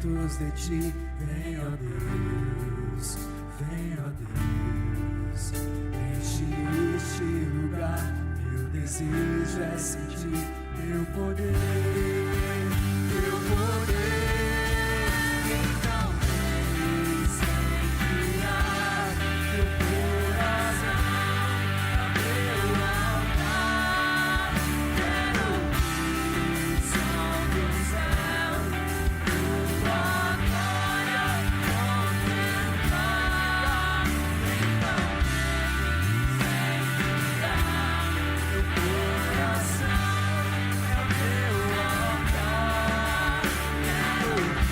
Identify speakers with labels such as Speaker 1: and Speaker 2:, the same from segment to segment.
Speaker 1: perto de ti. Vem, ó Deus, vem, ó Deus, enche este lugar. Meu desejo é sentir teu poder, teu poder. Então vem incendiar teu coração, meu altar. Quero ouvir o som do céu, tua glória contemplar. Então vem incendiar teu coração, é o meu altar. Quero ouvir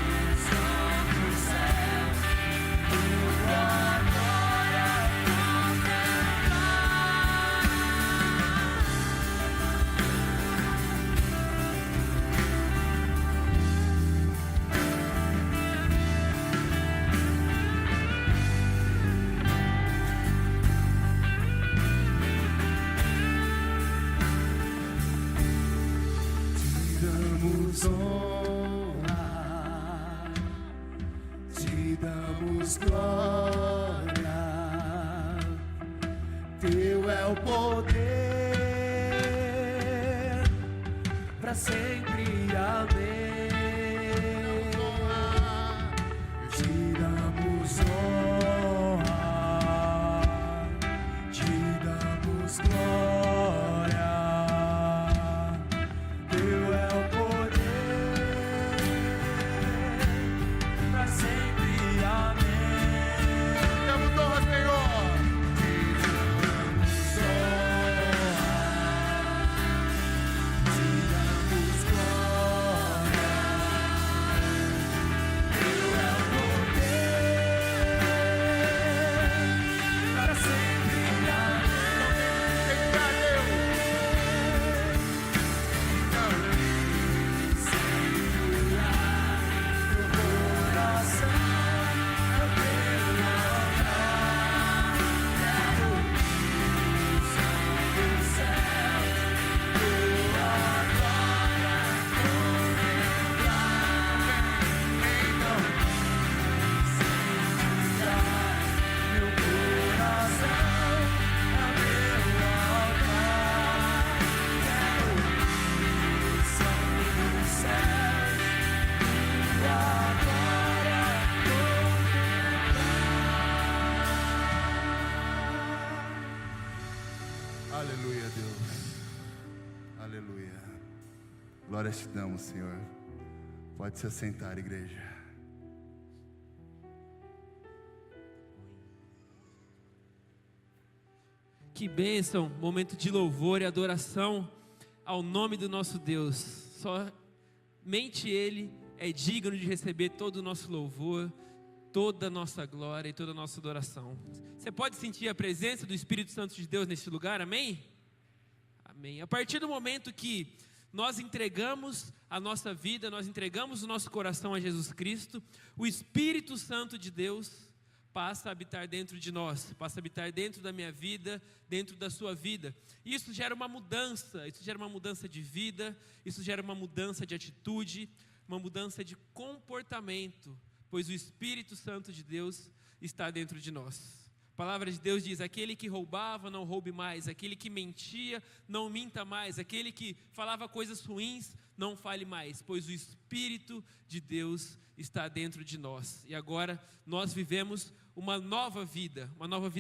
Speaker 1: o som do céu, tua glória contemplar. Te damos honra, te damos glória. Teu é o poder, para sempre, amém. Te damos honra, te damos glória. Teu é o poder, para sempre, amém. Damos honra, Senhor. Te damos honra, te damos glória. Teu é o poder, para sempre, amém. Incendiar teu coração, é o meu altar. Quero ouvir o som do céu, tua glória contemplar. Então incendiar meu coração, é o meu altar. Quero ouvir o som do céu, tua glória contemplar.
Speaker 2: Aleluia, Deus. Aleluia. Glória te damos, Senhor. Pode se assentar, igreja.
Speaker 3: Que bênção, momento de louvor e adoração ao nome do nosso Deus. Somente Ele é digno de receber todo o nosso louvor, toda a nossa glória e toda a nossa adoração. Você pode sentir a presença do Espírito Santo de Deus neste lugar, amém? Amém. A partir do momento que nós entregamos a nossa vida, nós entregamos o nosso coração a Jesus Cristo, o Espírito Santo de Deus passa a habitar dentro de nós, passa a habitar dentro da minha vida, dentro da sua vida. Isso gera uma mudança, isso gera uma mudança de vida, isso gera uma mudança de atitude, uma mudança de comportamento, pois o Espírito Santo de Deus está dentro de nós. A palavra de Deus diz: aquele que roubava, não roube mais; aquele que mentia, não minta mais; aquele que falava coisas ruins, não fale mais, pois o Espírito de Deus está dentro de nós. E agora nós vivemos uma nova vida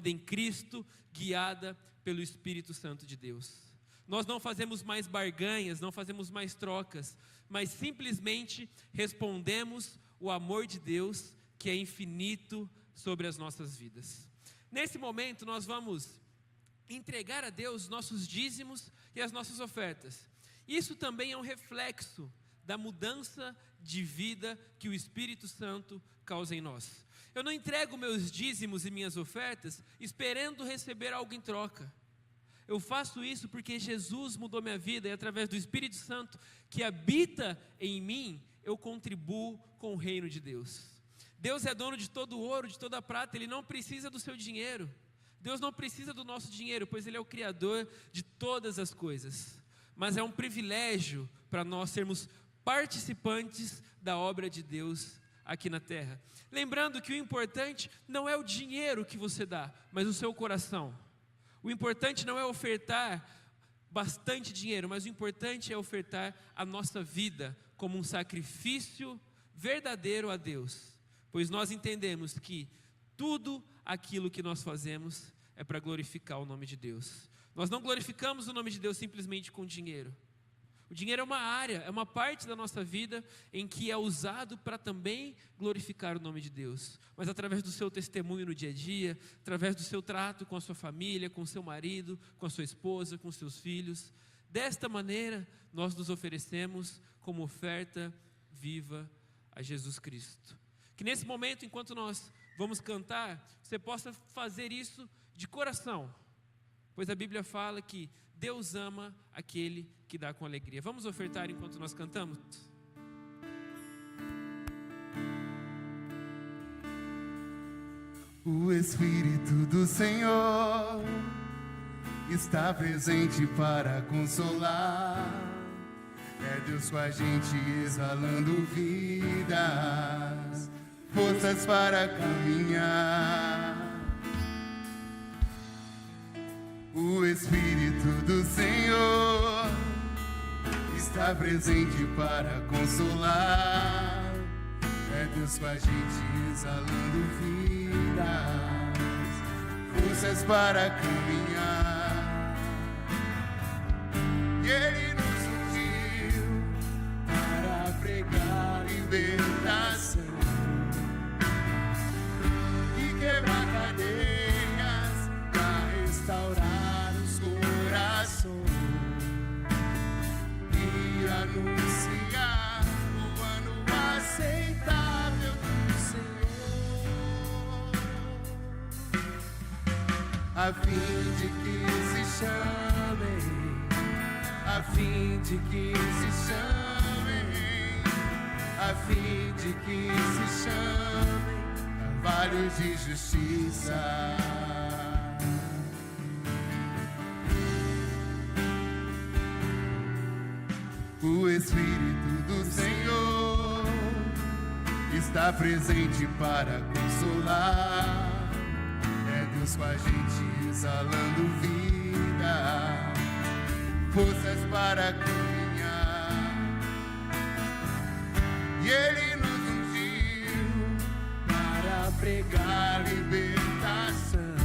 Speaker 3: em Cristo, guiada pelo Espírito Santo de Deus. Nós não fazemos mais barganhas, não fazemos mais trocas, mas simplesmente respondemos o amor de Deus, que é infinito, sobre as nossas vidas. Nesse momento nós vamos entregar a Deus os nossos dízimos e as nossas ofertas. Isso também é um reflexo da mudança de vida que o Espírito Santo causa em nós. Eu não entrego meus dízimos e minhas ofertas esperando receber algo em troca. Eu faço isso porque Jesus mudou minha vida, e através do Espírito Santo que habita em mim, eu contribuo com o reino de Deus. Deus é dono de todo o ouro, de toda a prata. Ele não precisa do seu dinheiro. Deus não precisa do nosso dinheiro, pois Ele é o Criador de todas as coisas. Mas é um privilégio para nós sermos participantes da obra de Deus aqui na terra. Lembrando que o importante não é o dinheiro que você dá, mas o seu coração. O importante não é ofertar bastante dinheiro, mas o importante é ofertar a nossa vida como um sacrifício verdadeiro a Deus, pois nós entendemos que tudo aquilo que nós fazemos é para glorificar o nome de Deus. Nós não glorificamos o nome de Deus simplesmente com dinheiro. O dinheiro é uma área, é uma parte da nossa vida em que é usado para também glorificar o nome de Deus. Mas através do seu testemunho no dia a dia, através do seu trato com a sua família, com o seu marido, com a sua esposa, com os seus filhos. Desta maneira, nós nos oferecemos como oferta viva a Jesus Cristo. Que nesse momento, enquanto nós vamos cantar, você possa fazer isso de coração. Pois a Bíblia fala que Deus ama aquele que dá com alegria. Vamos ofertar enquanto nós cantamos?
Speaker 2: O Espírito do Senhor está presente para consolar. É Deus com a gente exalando vidas, forças para caminhar. O Espírito do Senhor está presente para consolar. É Deus com a gente exalando vidas, forças para caminhar. E Ele nos ungiu para pregar libertação e quebrar cadeias, para restaurar os corações e anunciar o ano aceitável do Senhor, a fim de que se chamem, a fim de que se chamem, a fim de que se chamem carvalhos de justiça. O Espírito do Senhor está presente para consolar. É Deus com a gente exalando vida, forças para caminhar. E Ele nos ungiu para pregar libertação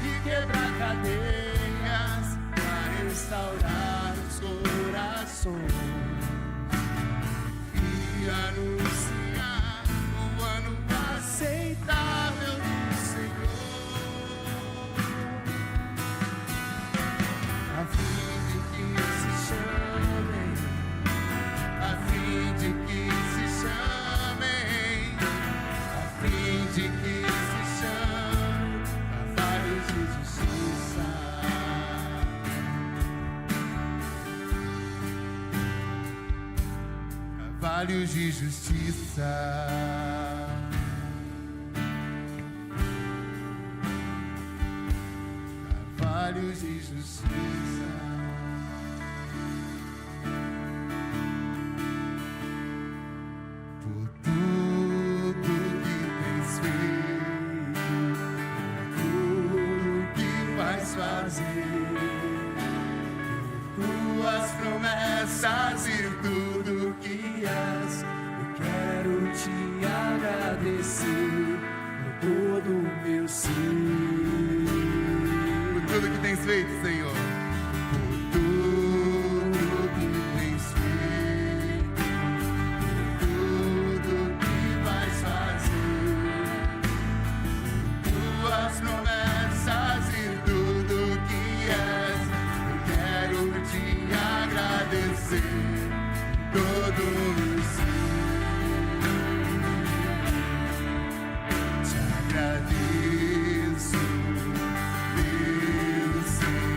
Speaker 2: e quebrar cadeias, para restaurar os corações e anunciar o ano aceitável do Senhor, a fim de que se chamem, a fim de que se chamem, a fim de que se chamem carvalhos de justiça. Carvalhos de justiça. Carvalhos de justiça. Por tudo que tens feito, tudo que vais fazer, tuas promessas e tudo que és, eu quero te agradecer por todo o meu ser. Por tudo que tens feito, Senhor. Por tudo que tens feito, por tudo que vais fazer, tuas promessas e tudo que és, eu quero te agradecer todo o meu ser. Te agradeço, meu Senhor.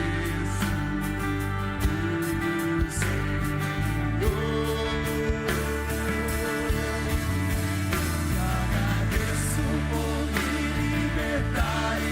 Speaker 2: Agradeço, meu Senhor. Te agradeço por me libertar e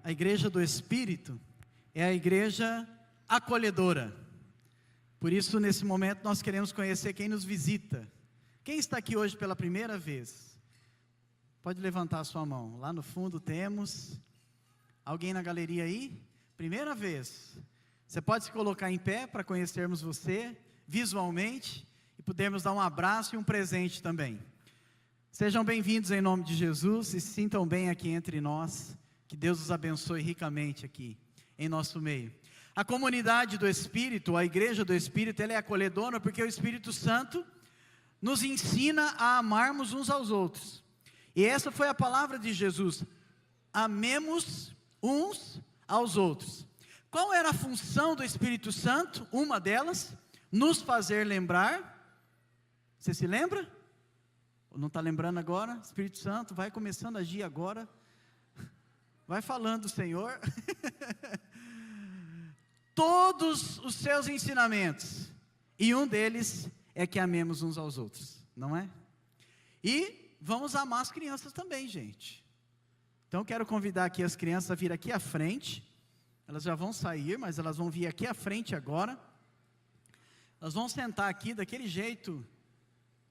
Speaker 4: A igreja do Espírito é a igreja acolhedora. Por isso, nesse momento, nós queremos conhecer quem nos visita. Quem está aqui hoje pela primeira vez? Pode levantar a sua mão. Lá no fundo temos. Alguém na galeria aí? Primeira vez. Você pode se colocar em pé para conhecermos você visualmente e podermos dar um abraço e um presente também. Sejam bem-vindos em nome de Jesus e se sintam bem aqui entre nós. Que Deus os abençoe ricamente aqui em nosso meio. A comunidade do Espírito, a igreja do Espírito, ela é acolhedora porque o Espírito Santo nos ensina a amarmos uns aos outros. E essa foi a palavra de Jesus: amemos uns aos outros. Qual era a função do Espírito Santo? Uma delas, nos fazer lembrar. Você se lembra? Ou não está lembrando agora? Espírito Santo vai começando a agir agora. Vai falando, Senhor. Todos os seus ensinamentos. E um deles é que amemos uns aos outros, não é? E vamos amar as crianças também, gente. Então quero convidar aqui as crianças a vir aqui à frente. Elas já vão sair, mas elas vão vir aqui à frente agora. Elas vão sentar aqui daquele jeito,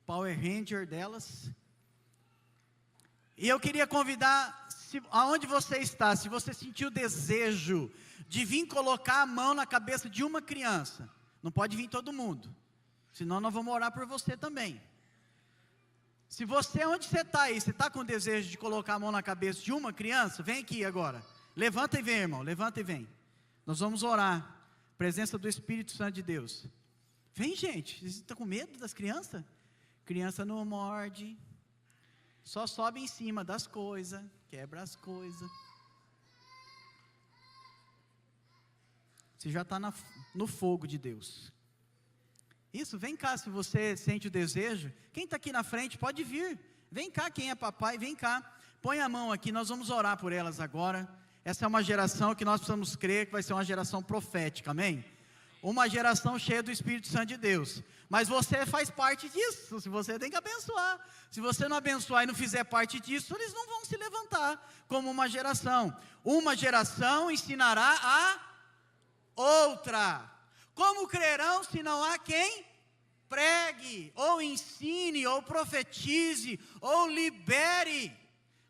Speaker 4: Power Ranger delas. E eu queria convidar, aonde você está, se você sentiu desejo de vir colocar a mão na cabeça de uma criança, não pode vir todo mundo, senão nós vamos orar por você também. Se você, onde você está aí, você está com desejo de colocar a mão na cabeça de uma criança, vem aqui agora, levanta e vem, irmão, levanta e vem, nós vamos orar, presença do Espírito Santo de Deus. Vem, gente, vocês estão com medo das crianças? Criança não morde, só sobe em cima das coisas, quebra as coisas. Você já está no fogo de Deus. Isso, vem cá, se você sente o desejo. Quem está aqui na frente, pode vir. Vem cá, quem é papai, vem cá. Põe a mão aqui, nós vamos orar por elas agora. Essa é uma geração que nós precisamos crer que vai ser uma geração profética, amém? Uma geração cheia do Espírito Santo de Deus. Mas você faz parte disso, se você tem que abençoar. Se você não abençoar e não fizer parte disso, eles não vão se levantar como uma geração. Uma geração ensinará a outra. Como crerão se não há quem pregue, ou ensine, ou profetize, ou libere?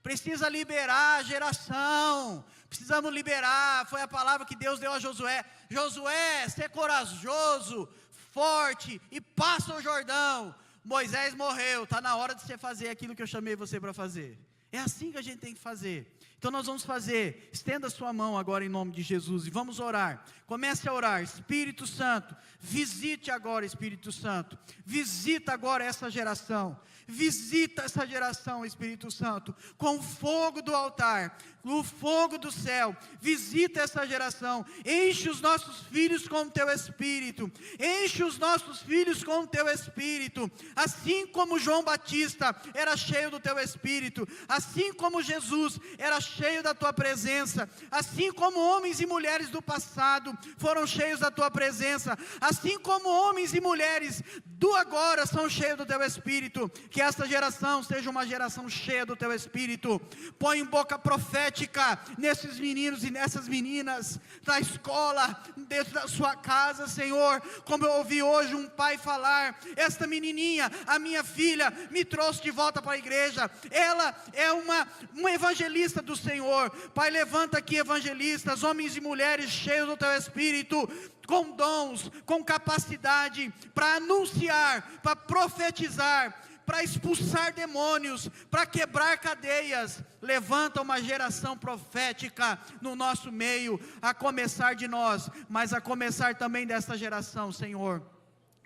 Speaker 4: Precisa liberar a geração. Precisamos liberar. Foi a palavra que Deus deu a Josué. Josué, ser corajoso, forte, e passa o Jordão. Moisés morreu, está na hora de você fazer aquilo que eu chamei você para fazer. É assim que a gente tem que fazer. Então nós vamos fazer, estenda a sua mão agora em nome de Jesus e vamos orar. Comece a orar. Espírito Santo, visite agora, Espírito Santo, visita agora essa geração. Visita essa geração, Espírito Santo, com o fogo do altar, o fogo do céu. Visita essa geração, enche os nossos filhos com o teu Espírito, enche os nossos filhos com o teu Espírito, assim como João Batista era cheio do teu Espírito, assim como Jesus era cheio da tua presença, assim como homens e mulheres do passado foram cheios da tua presença, assim como homens e mulheres do agora são cheios do teu Espírito. Que essa geração seja uma geração cheia do teu Espírito. Põe em boca profética nesses meninos e nessas meninas, na escola, dentro da sua casa, Senhor. Como eu ouvi hoje um pai falar: esta menininha, a minha filha, me trouxe de volta para a igreja. Ela é uma evangelista do Senhor. Pai, levanta aqui evangelistas, homens e mulheres cheios do teu Espírito, com dons, com capacidade para anunciar, para profetizar, para expulsar demônios, para quebrar cadeias. Levanta uma geração profética no nosso meio, a começar de nós, mas a começar também dessa geração, Senhor.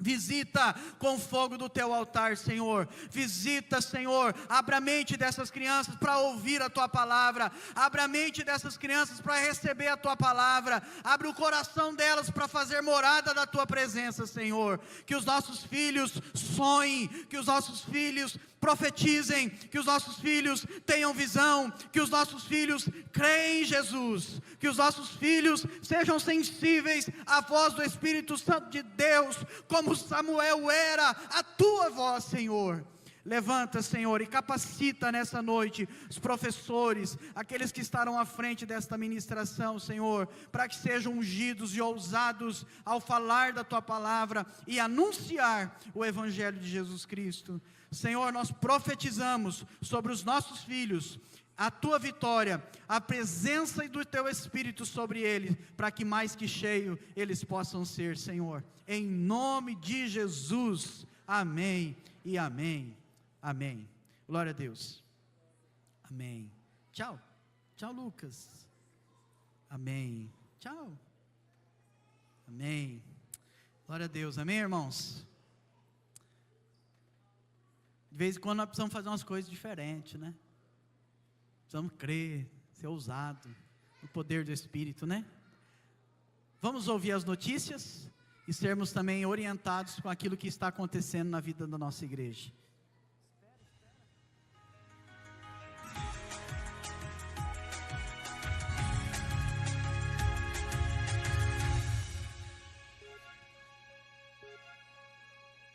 Speaker 4: Visita com o fogo do teu altar, Senhor. Visita, Senhor. Abra a mente dessas crianças para ouvir a tua palavra. Abra a mente dessas crianças para receber a tua palavra. Abre o coração delas para fazer morada da tua presença, Senhor. Que os nossos filhos sonhem, que os nossos filhos profetizem, que os nossos filhos tenham visão, que os nossos filhos creem em Jesus, que os nossos filhos sejam sensíveis à voz do Espírito Santo de Deus, como Samuel era a tua voz, Senhor. Levanta, Senhor, e capacita nessa noite os professores, aqueles que estarão à frente desta ministração, Senhor, para que sejam ungidos e ousados ao falar da Tua palavra e anunciar o Evangelho de Jesus Cristo. Senhor, nós profetizamos sobre os nossos filhos a Tua vitória, a presença do Teu Espírito sobre eles, para que mais que cheio eles possam ser, Senhor. Em nome de Jesus, amém e amém. Amém. Glória a Deus. Amém. Tchau. Tchau, Lucas. Amém. Tchau. Amém. Glória a Deus. Amém, irmãos? De vez em quando nós precisamos fazer umas coisas diferentes, né? Precisamos crer, ser ousado no poder do Espírito, né? Vamos ouvir as notícias e sermos também orientados com aquilo que está acontecendo na vida da nossa igreja.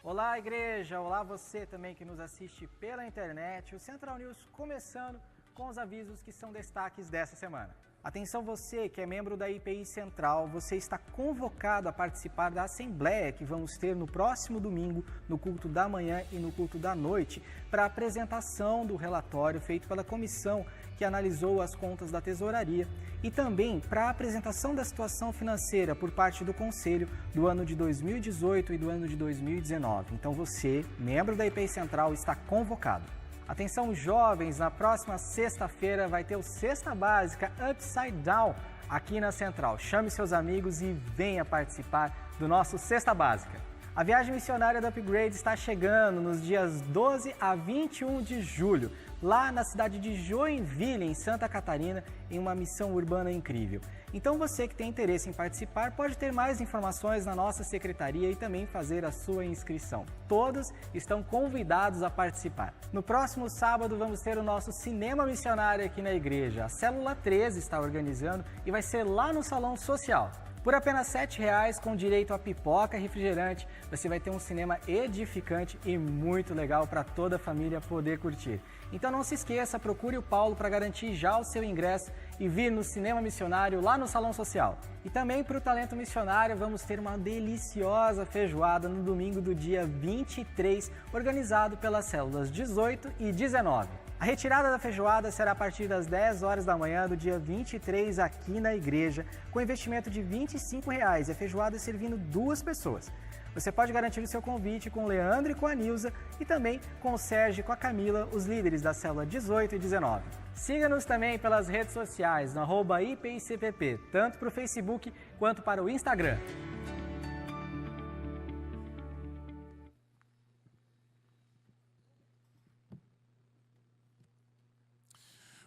Speaker 5: Olá, igreja! Olá, você também que nos assiste pela internet. O Central News começando com os avisos que são destaques dessa semana. Atenção você que é membro da IPI Central, você está convocado a participar da assembleia que vamos ter no próximo domingo, no culto da manhã e no culto da noite, para a apresentação do relatório feito pela comissão que analisou as contas da tesouraria e também para a apresentação da situação financeira por parte do Conselho do ano de 2018 e do ano de 2019. Então você, membro da IPI Central, está convocado. Atenção jovens, na próxima sexta-feira vai ter o Cesta Básica Upside Down aqui na Central. Chame seus amigos e venha participar do nosso Cesta Básica. A viagem missionária da Upgrade está chegando nos dias 12 a 21 de julho, lá na cidade de Joinville, em Santa Catarina, em uma missão urbana incrível. Então você que tem interesse em participar pode ter mais informações na nossa secretaria e também fazer a sua inscrição. Todos estão convidados a participar. No próximo sábado vamos ter o nosso cinema missionário aqui na igreja. A Célula 13 está organizando e vai ser lá no Salão Social. Por apenas R$ 7,00, com direito a pipoca e refrigerante, você vai ter um cinema edificante e muito legal para toda a família poder curtir. Então não se esqueça, procure o Paulo para garantir já o seu ingresso e vir no cinema missionário lá no Salão Social. E também para o Talento Missionário vamos ter uma deliciosa feijoada no domingo do dia 23, organizado pelas células 18 e 19. A retirada da feijoada será a partir das 10 horas da manhã do dia 23 aqui na igreja, com investimento de R$ 25,00 e a feijoada servindo 2 pessoas. Você pode garantir o seu convite com o Leandro e com a Nilza e também com o Sérgio e com a Camila, os líderes da célula 18 e 19. Siga-nos também pelas redes sociais, no @IPICPP, tanto para o Facebook quanto para o Instagram.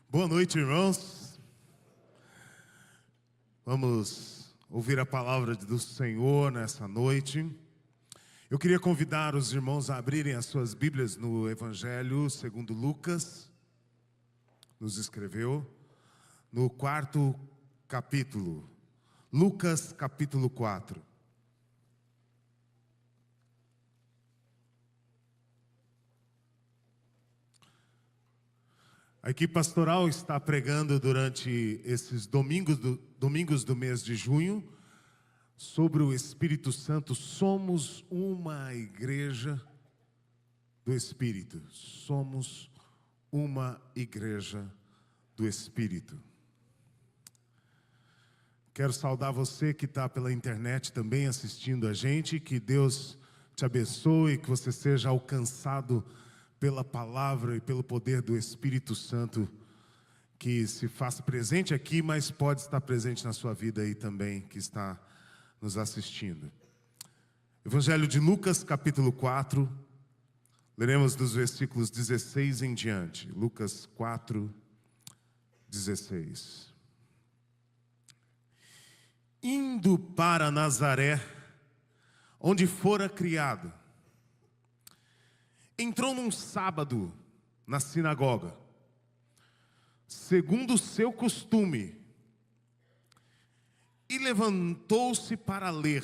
Speaker 2: Boa noite, irmãos. Vamos ouvir a palavra do Senhor nessa noite. Eu queria convidar os irmãos a abrirem as suas Bíblias no Evangelho segundo Lucas nos escreveu, no 4º capítulo. Lucas capítulo 4. A equipe pastoral está pregando durante esses domingos do mês de junho sobre o Espírito Santo. Somos uma igreja do Espírito. Somos uma igreja do Espírito. Quero saudar você que está pela internet também assistindo a gente. Que Deus te abençoe, que você seja alcançado pela palavra e pelo poder do Espírito Santo, que se faz presente aqui, mas pode estar presente na sua vida aí também, que está nos assistindo. Evangelho de Lucas, capítulo 4, leremos dos versículos 16 em diante. Lucas 4, 16. Indo para Nazaré, onde fora criado, entrou num sábado na sinagoga, segundo o seu costume, e levantou-se para ler.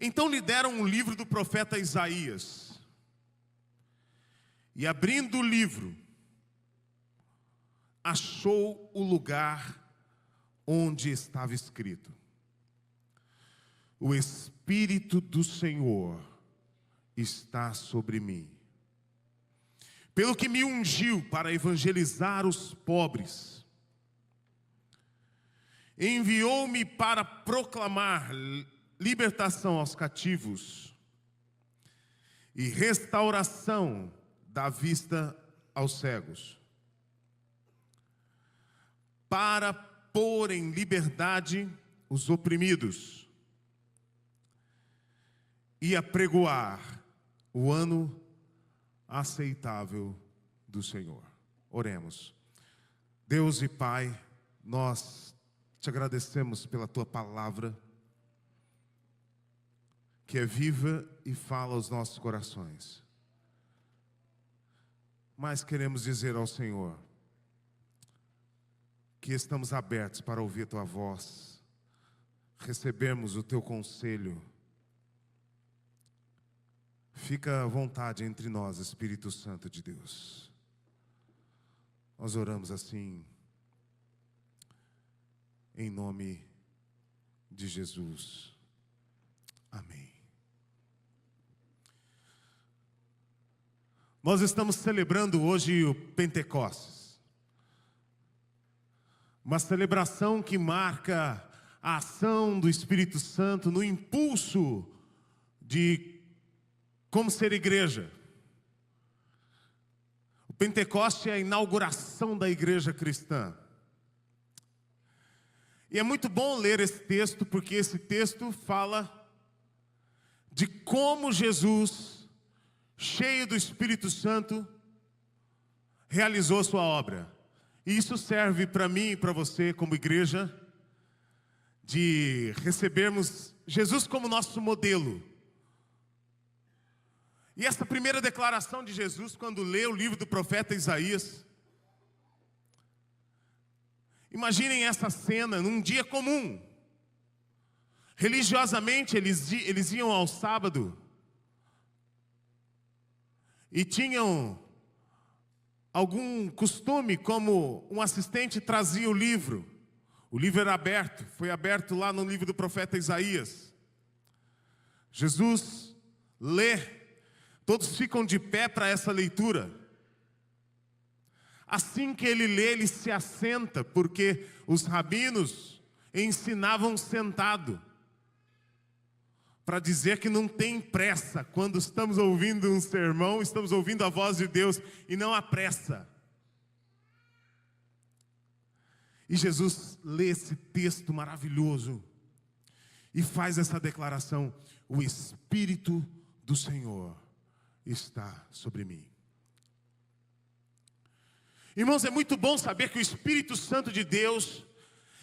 Speaker 2: Então lhe deram um livro do profeta Isaías. E abrindo o livro, achou o lugar onde estava escrito: o Espírito do Senhor está sobre mim, pelo que me ungiu para evangelizar os pobres, enviou-me para proclamar libertação aos cativos e restauração da vista aos cegos, para pôr em liberdade os oprimidos e apregoar o ano aceitável do Senhor. Oremos. Deus e Pai, nós te agradecemos pela tua palavra, que é viva e fala aos nossos corações. Mas queremos dizer ao Senhor que estamos abertos para ouvir tua voz, recebermos o teu conselho. Fica à vontade entre nós, Espírito Santo de Deus. Nós oramos assim, em nome de Jesus. Amém. Nós estamos celebrando hoje o Pentecostes, uma celebração que marca a ação do Espírito Santo no impulso de como ser igreja. O Pentecostes é a inauguração da igreja cristã. E é muito bom ler esse texto, porque esse texto fala de como Jesus, cheio do Espírito Santo, realizou sua obra. E isso serve para mim e para você, como igreja, de recebermos Jesus como nosso modelo. E essa primeira declaração de Jesus, quando lê o livro do profeta Isaías, imaginem essa cena num dia comum. Religiosamente eles iam ao sábado e tinham algum costume, como um assistente trazia o livro era aberto, foi aberto lá no livro do profeta Isaías. Jesus lê, todos ficam de pé para essa leitura. Assim que ele lê, ele se assenta, porque os rabinos ensinavam sentado, para dizer que não tem pressa. Quando estamos ouvindo um sermão, estamos ouvindo a voz de Deus e não há pressa. E Jesus lê esse texto maravilhoso e faz essa declaração: o Espírito do Senhor está sobre mim. Irmãos, é muito bom saber que o Espírito Santo de Deus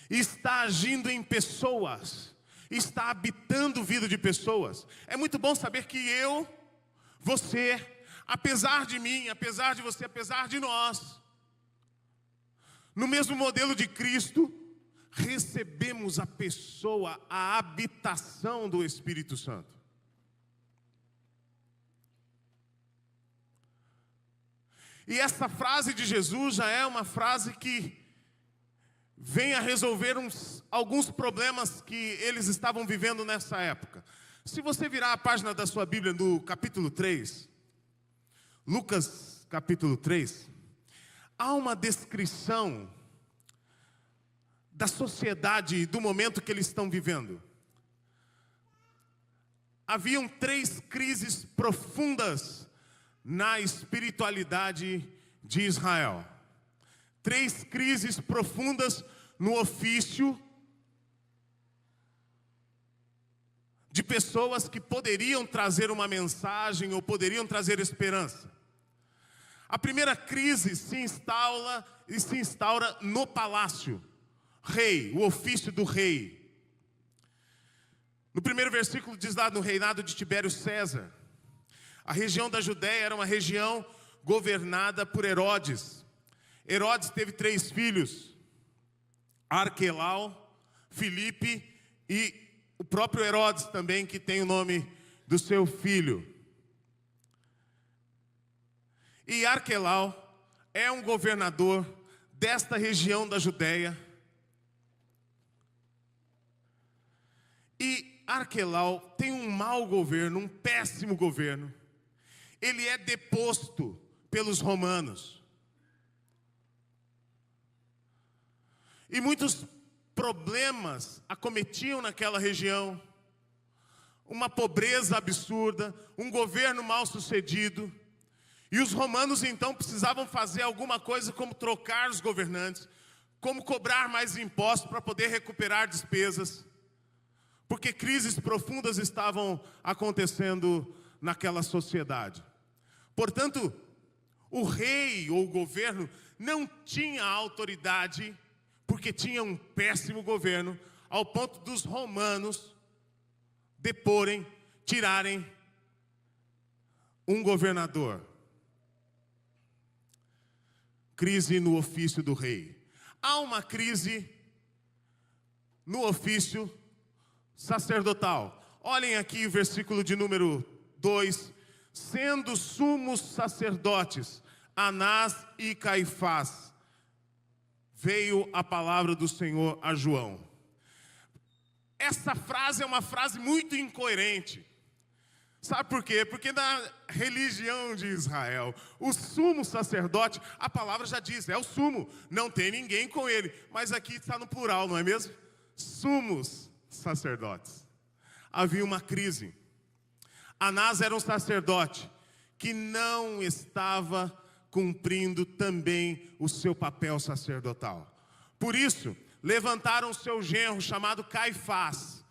Speaker 2: está agindo em pessoas, está habitando a vida de pessoas. É muito bom saber que eu, você, apesar de mim, apesar de você, apesar de nós, no mesmo modelo de Cristo, recebemos a pessoa, a habitação do Espírito Santo. E essa frase de Jesus já é uma frase que vem a resolver alguns problemas que eles estavam vivendo nessa época. Se você virar a página da sua Bíblia no capítulo 3, Lucas capítulo 3, há uma descrição da sociedade e do momento que eles estão vivendo. Haviam 3 crises profundas na espiritualidade de Israel. 3 crises profundas no ofício de pessoas que poderiam trazer uma mensagem ou poderiam trazer esperança. A primeira crise se instaura no palácio, rei, o ofício do rei. No primeiro versículo diz lá: no reinado de Tibério César. A região da Judéia era uma região governada por Herodes. Herodes teve 3 filhos: Arquelau, Filipe e o próprio Herodes também, que tem o nome do seu filho. E Arquelau é um governador desta região da Judéia. E Arquelau tem um mau governo, um péssimo governo. Ele é deposto pelos romanos. E muitos problemas acometiam naquela região. Uma pobreza absurda, um governo mal sucedido. E os romanos então precisavam fazer alguma coisa como trocar os governantes, como cobrar mais impostos para poder recuperar despesas. Porque crises profundas estavam acontecendo naquela sociedade. Portanto, o rei ou o governo não tinha autoridade, porque tinha um péssimo governo, ao ponto dos romanos deporem, tirarem um governador. Crise no ofício do rei. Há uma crise no ofício sacerdotal. Olhem aqui o versículo de número 2. Sendo sumos sacerdotes Anás e Caifás, veio a palavra do Senhor a João. Essa frase é uma frase muito incoerente. Sabe por quê? Porque na religião de Israel, o sumo sacerdote, a palavra já diz, é o sumo, não tem ninguém com ele. Mas aqui está no plural, não é mesmo? Sumos sacerdotes. Havia uma crise. Anás era um sacerdote que não estava cumprindo também o seu papel sacerdotal. Por isso, levantaram seu genro chamado Caifás.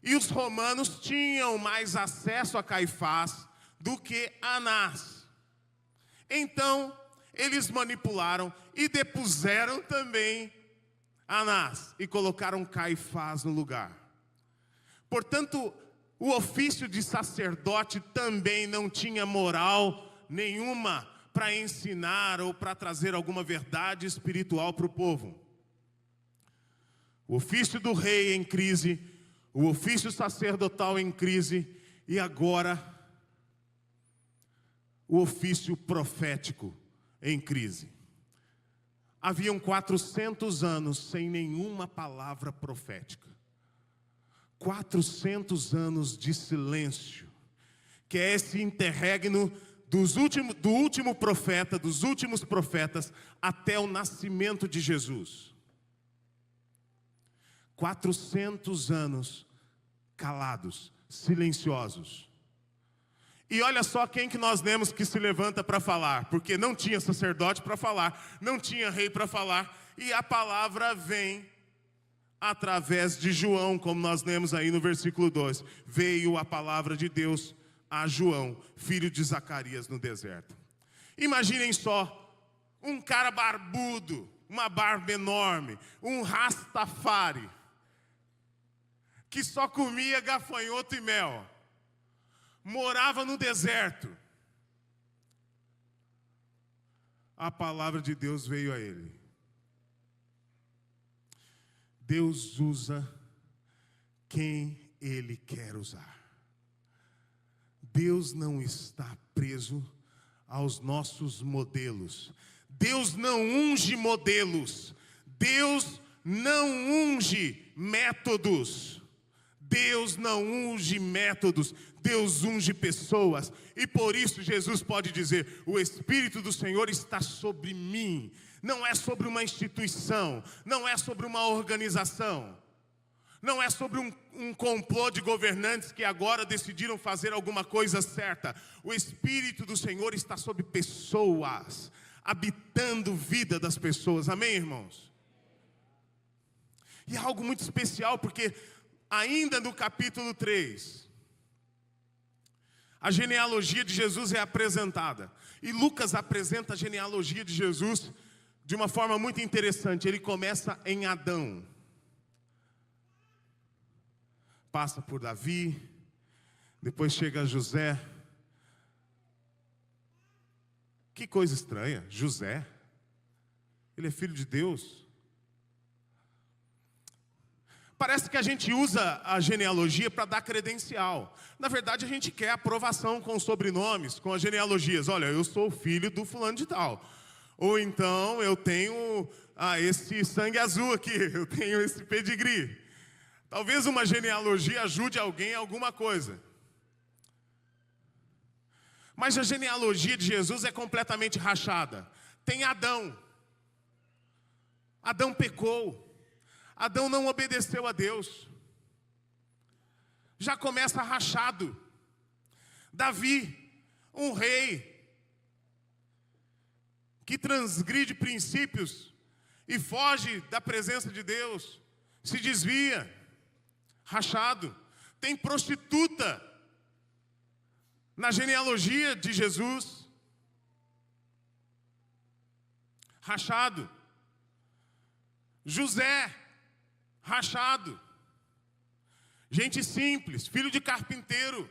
Speaker 2: E os romanos tinham mais acesso a Caifás do que Anás. Então, eles manipularam e depuseram também Anás e colocaram Caifás no lugar. Portanto, o ofício de sacerdote também não tinha moral nenhuma para ensinar ou para trazer alguma verdade espiritual para o povo. O ofício do rei em crise, o ofício sacerdotal em crise e agora o ofício profético em crise. Haviam 400 anos sem nenhuma palavra profética. 400 anos de silêncio, que é esse interregno do último profeta, dos últimos profetas, até o nascimento de Jesus. 400 anos calados, silenciosos. E olha só quem que nós vemos que se levanta para falar, porque não tinha sacerdote para falar, não tinha rei para falar, e a palavra vem através de João, como nós lemos aí no versículo 2. Veio a palavra de Deus a João, filho de Zacarias, no deserto. Imaginem só, um cara barbudo, uma barba enorme, um rastafari, que só comia gafanhoto e mel, morava no deserto. A palavra de Deus veio a ele. Deus usa quem Ele quer usar. Deus não está preso aos nossos modelos. Deus não unge modelos. Deus não unge métodos. Deus não unge métodos. Deus unge pessoas. E por isso Jesus pode dizer: o Espírito do Senhor está sobre mim. Não é sobre uma instituição, não é sobre uma organização, não é sobre um complô de governantes que agora decidiram fazer alguma coisa certa. O Espírito do Senhor está sobre pessoas, habitando a vida das pessoas, amém, irmãos? E é algo muito especial, porque ainda no capítulo 3, a genealogia de Jesus é apresentada. E Lucas apresenta a genealogia de Jesus de uma forma muito interessante. Ele começa em Adão, passa por Davi, depois chega a José. Que coisa estranha, José, ele é filho de Deus. Parece que a gente usa a genealogia para dar credencial. Na verdade, a gente quer aprovação com os sobrenomes, com as genealogias. Olha, eu sou filho do fulano de tal. Ou então, eu tenho esse sangue azul aqui, eu tenho esse pedigree. Talvez uma genealogia ajude alguém em alguma coisa. Mas a genealogia de Jesus é completamente rachada. Tem Adão. Adão pecou. Adão não obedeceu a Deus. Já começa rachado. Davi, um rei que transgride princípios e foge da presença de Deus, se desvia, rachado. Tem prostituta na genealogia de Jesus, rachado. José, rachado. Gente simples, filho de carpinteiro.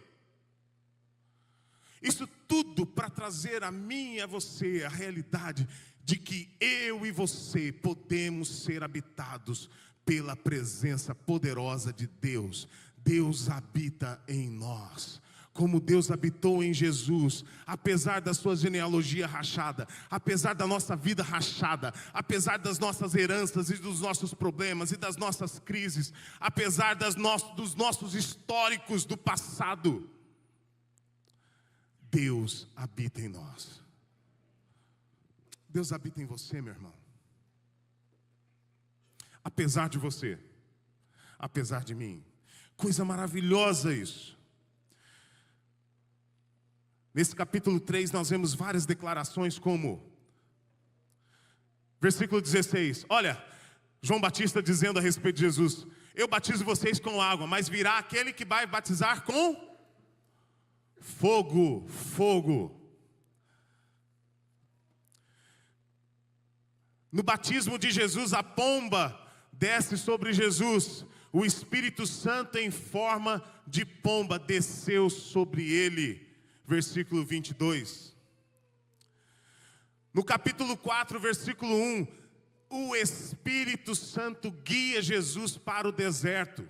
Speaker 2: Isso tudo para trazer a mim e a você a realidade de que eu e você podemos ser habitados pela presença poderosa de Deus. Deus habita em nós. Como Deus habitou em Jesus, apesar da sua genealogia rachada, apesar da nossa vida rachada, apesar das nossas heranças e dos nossos problemas e das nossas crises, apesar dos nossos históricos do passado, Deus habita em nós. Deus habita em você, meu irmão. Apesar de você, apesar de mim. Coisa maravilhosa isso. Nesse capítulo 3 nós vemos várias declarações como, versículo 16, olha, João Batista dizendo a respeito de Jesus: eu batizo vocês com água, mas virá aquele que vai batizar com fogo, fogo. No batismo de Jesus, a pomba desce sobre Jesus, o Espírito Santo em forma de pomba desceu sobre ele. Versículo 22. No capítulo 4, versículo 1, o Espírito Santo guia Jesus para o deserto.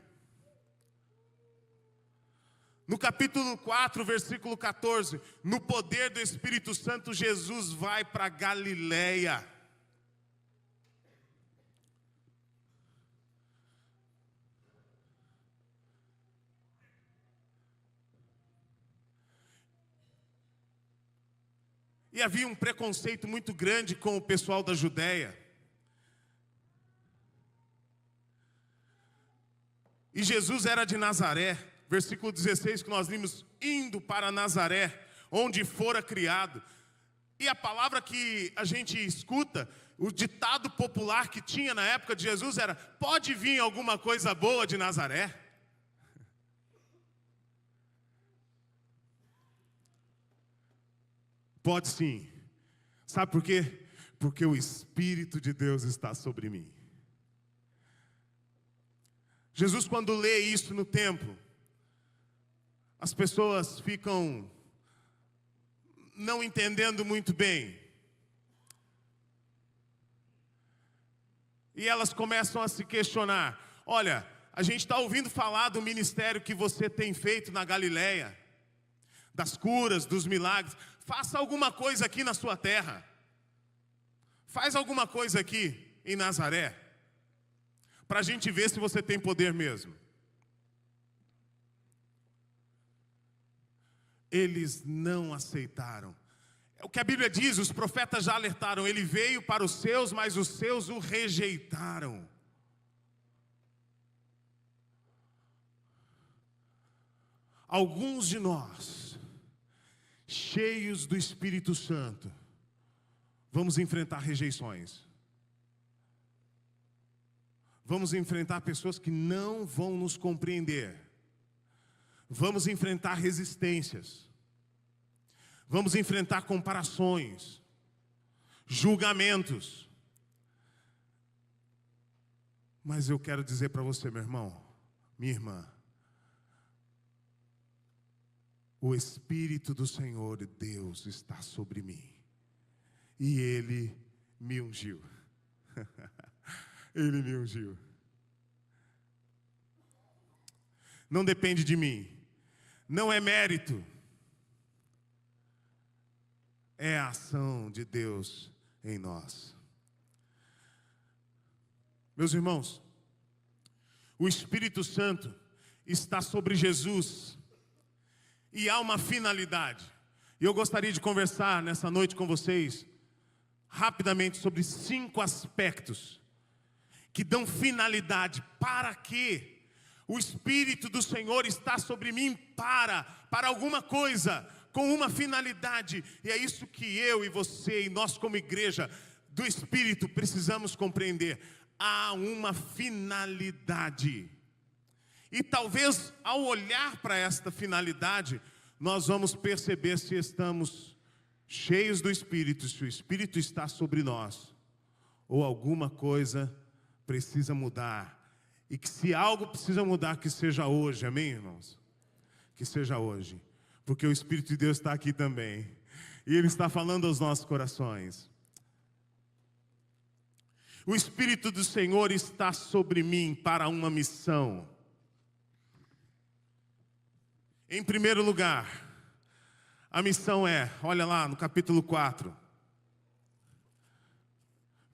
Speaker 2: No capítulo 4, versículo 14, no poder do Espírito Santo, Jesus vai para Galileia. E havia um preconceito muito grande com o pessoal da Judéia. E Jesus era de Nazaré, versículo 16 que nós vimos, indo para Nazaré, onde fora criado. E a palavra que a gente escuta, o ditado popular que tinha na época de Jesus era: pode vir alguma coisa boa de Nazaré? Pode sim. Sabe por quê? Porque o Espírito de Deus está sobre mim. Jesus, quando lê isso no templo, as pessoas ficam não entendendo muito bem. E elas começam a se questionar: olha, a gente está ouvindo falar do ministério que você tem feito na Galileia, das curas, dos milagres. Faça alguma coisa aqui na sua terra. Faz alguma coisa aqui em Nazaré, para a gente ver se você tem poder mesmo. Eles não aceitaram. É o que a Bíblia diz, os profetas já alertaram. Ele veio para os seus, mas os seus o rejeitaram. Alguns de nós, cheios do Espírito Santo, vamos enfrentar rejeições. Vamos enfrentar pessoas que não vão nos compreender. Vamos enfrentar resistências. Vamos enfrentar comparações, julgamentos. Mas eu quero dizer para você, meu irmão, minha irmã, o Espírito do Senhor Deus está sobre mim. E Ele me ungiu. Ele me ungiu. não depende de mim, não é mérito, é a ação de Deus em nós. Meus irmãos, o Espírito Santo está sobre Jesus e há uma finalidade. E eu gostaria de conversar nessa noite com vocês rapidamente sobre 5 aspectos que dão finalidade. Para quê? O Espírito do Senhor está sobre mim para alguma coisa, com uma finalidade. E é isso que eu e você e nós como igreja do Espírito precisamos compreender. Há uma finalidade. E talvez ao olhar para esta finalidade, nós vamos perceber se estamos cheios do Espírito, se o Espírito está sobre nós, ou alguma coisa precisa mudar. E que se algo precisa mudar, que seja hoje, amém, irmãos? Que seja hoje, porque o Espírito de Deus está aqui também, e Ele está falando aos nossos corações. O Espírito do Senhor está sobre mim para uma missão. Em primeiro lugar, a missão é, olha lá no capítulo 4,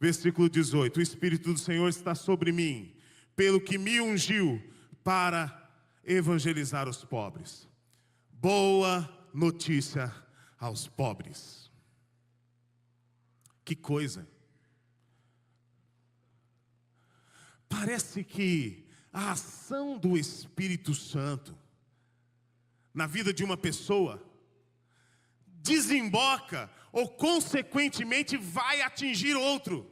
Speaker 2: versículo 18. O Espírito do Senhor está sobre mim, pelo que me ungiu para evangelizar os pobres. Boa notícia aos pobres. Que coisa! Parece que a ação do Espírito Santo na vida de uma pessoa desemboca ou consequentemente vai atingir outro.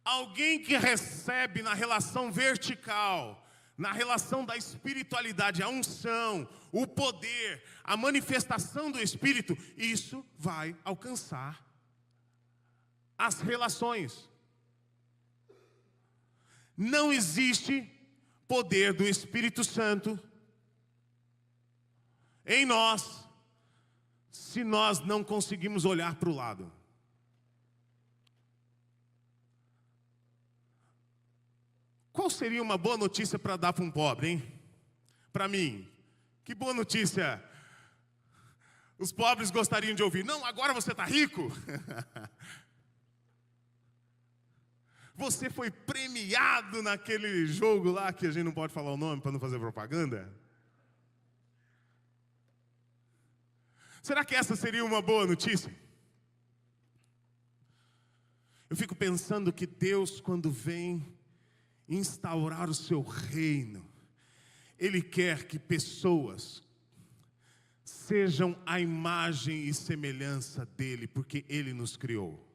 Speaker 2: Alguém que recebe na relação vertical, na relação da espiritualidade, a unção, o poder, a manifestação do Espírito, isso vai alcançar as relações. Não existe poder do Espírito Santo em nós, se nós não conseguimos olhar para o lado. Qual seria uma boa notícia para dar para um pobre, hein? Para mim, que boa notícia os pobres gostariam de ouvir. Não, agora você está rico. Você foi premiado naquele jogo lá, que a gente não pode falar o nome para não fazer propaganda. Será que essa seria uma boa notícia? Eu fico pensando que Deus, quando vem instaurar o seu reino, Ele quer que pessoas sejam a imagem e semelhança dEle, porque Ele nos criou.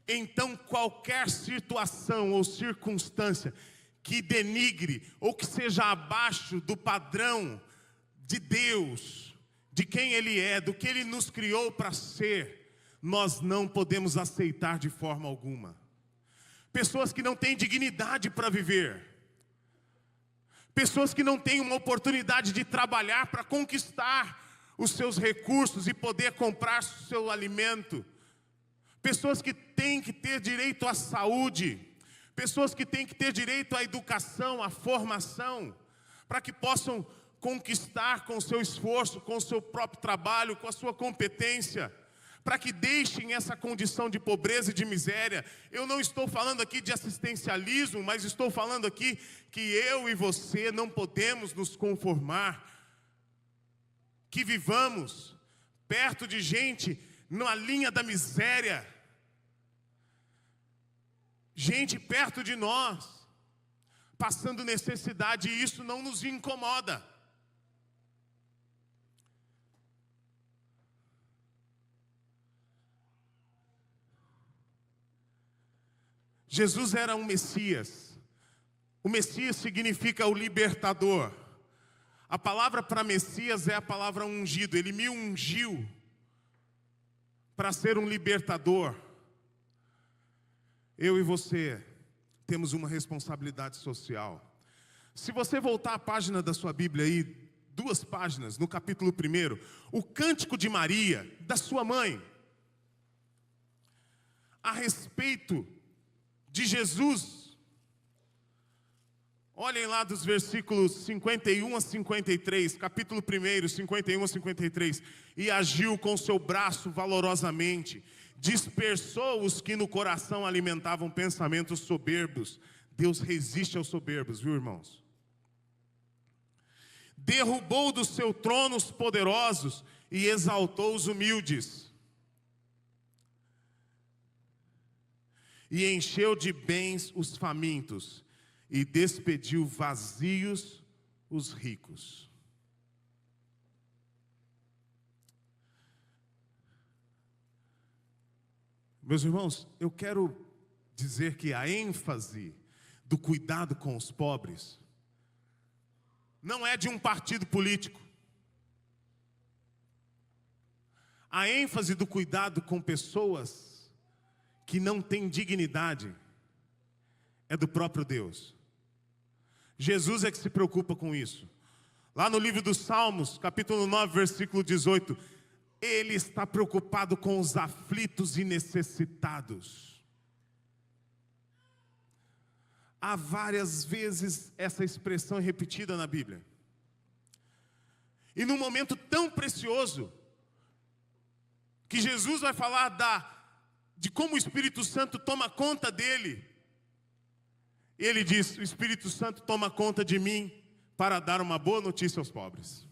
Speaker 2: Então qualquer situação ou circunstância que denigre ou que seja abaixo do padrão de Deus, de quem Ele é, do que Ele nos criou para ser, nós não podemos aceitar de forma alguma. Pessoas que não têm dignidade para viver, pessoas que não têm uma oportunidade de trabalhar para conquistar os seus recursos e poder comprar seu alimento, pessoas que têm que ter direito à saúde, pessoas que têm que ter direito à educação, à formação, para que possam conquistar com o seu esforço, com o seu próprio trabalho, com a sua competência, para que deixem essa condição de pobreza e de miséria. Eu não estou falando aqui de assistencialismo, mas estou falando aqui que eu e você não podemos nos conformar, que vivamos perto de gente na linha da miséria, gente perto de nós, passando necessidade, e isso não nos incomoda. Jesus era um Messias. O Messias significa o libertador. A palavra para Messias é a palavra ungido. Ele me ungiu para ser um libertador. Eu e você temos uma responsabilidade social. Se você voltar à página da sua Bíblia aí, 2 páginas, no capítulo 1, o cântico de Maria, da sua mãe, a respeito de Jesus. Olhem lá dos versículos 51 a 53, capítulo 1, 51 a 53. E agiu com seu braço valorosamente, dispersou os que no coração alimentavam pensamentos soberbos. Deus resiste aos soberbos, viu, irmãos? Derrubou do seu trono os poderosos e exaltou os humildes. E encheu de bens os famintos e despediu vazios os ricos. Meus irmãos, eu quero dizer que a ênfase do cuidado com os pobres não é de um partido político. A ênfase do cuidado com pessoas que não têm dignidade é do próprio Deus. Jesus é que se preocupa com isso. Lá no livro dos Salmos, capítulo 9, versículo 18, Ele está preocupado com os aflitos e necessitados. Há várias vezes essa expressão repetida na Bíblia. E num momento tão precioso, que Jesus vai falar de como o Espírito Santo toma conta dele. Ele diz: o Espírito Santo toma conta de mim para dar uma boa notícia aos pobres.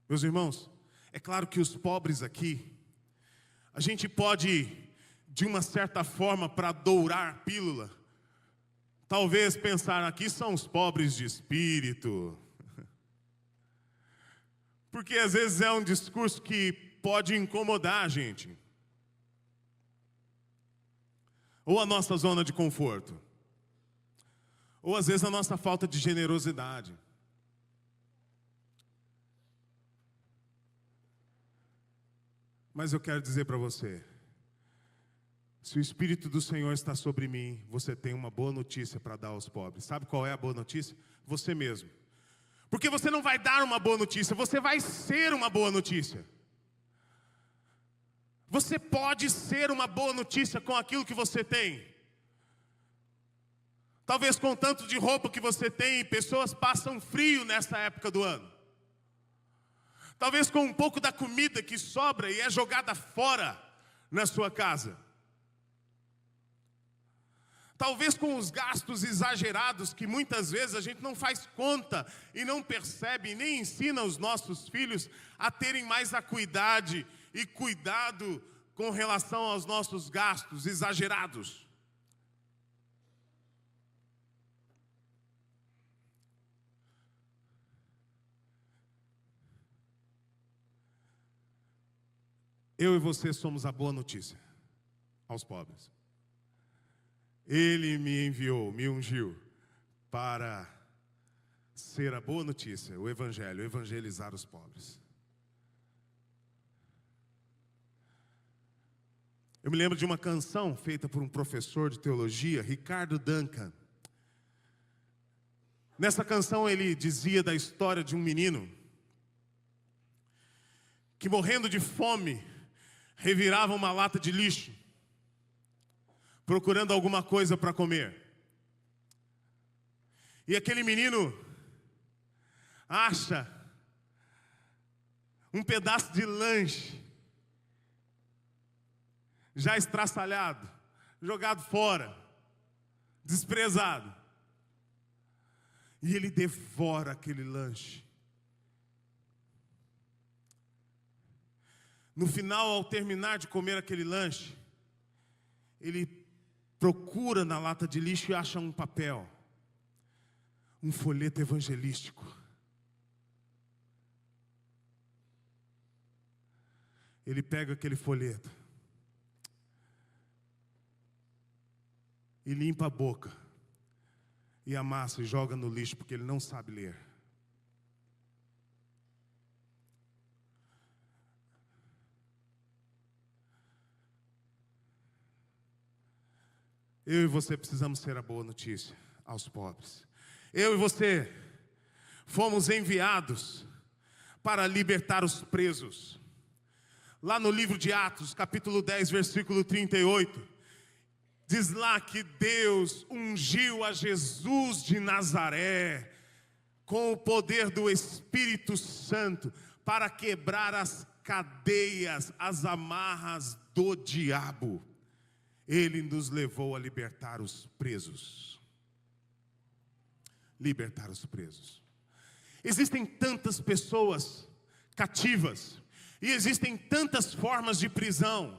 Speaker 2: Meus irmãos, é claro que os pobres aqui, a gente pode, de uma certa forma, para dourar a pílula, talvez pensar, aqui são os pobres de espírito. Porque às vezes é um discurso que pode incomodar a gente. Ou a nossa zona de conforto. Ou às vezes a nossa falta de generosidade. Mas eu quero dizer para você, se o Espírito do Senhor está sobre mim, você tem uma boa notícia para dar aos pobres. Sabe qual é a boa notícia? Você mesmo. Porque você não vai dar uma boa notícia, você vai ser uma boa notícia. Você pode ser uma boa notícia com aquilo que você tem. Talvez com o tanto de roupa que você tem, pessoas passam frio nessa época do ano. Talvez com um pouco da comida que sobra e é jogada fora na sua casa. Talvez com os gastos exagerados que muitas vezes a gente não faz conta e não percebe e nem ensina os nossos filhos a terem mais acuidade e cuidado com relação aos nossos gastos exagerados. Eu e você somos a boa notícia aos pobres. Ele me enviou, me ungiu para ser a boa notícia, o Evangelho, evangelizar os pobres. Eu me lembro de uma canção feita por um professor de teologia, Ricardo Duncan. Nessa canção ele dizia da história de um menino que, morrendo de fome, revirava uma lata de lixo, procurando alguma coisa para comer. E aquele menino acha um pedaço de lanche já estraçalhado, jogado fora, desprezado. E ele devora aquele lanche. No final, ao terminar de comer aquele lanche, ele procura na lata de lixo e acha um papel, um folheto evangelístico. Ele pega aquele folheto e limpa a boca e amassa e joga no lixo, porque ele não sabe ler. Eu e você precisamos ser a boa notícia aos pobres. Eu e você fomos enviados para libertar os presos. Lá no livro de Atos, capítulo 10, versículo 38, Diz lá que Deus ungiu a Jesus de Nazaré com o poder do Espírito Santo para quebrar as cadeias, as amarras do diabo. Ele nos levou a libertar os presos. Libertar os presos. Existem tantas pessoas cativas e existem tantas formas de prisão.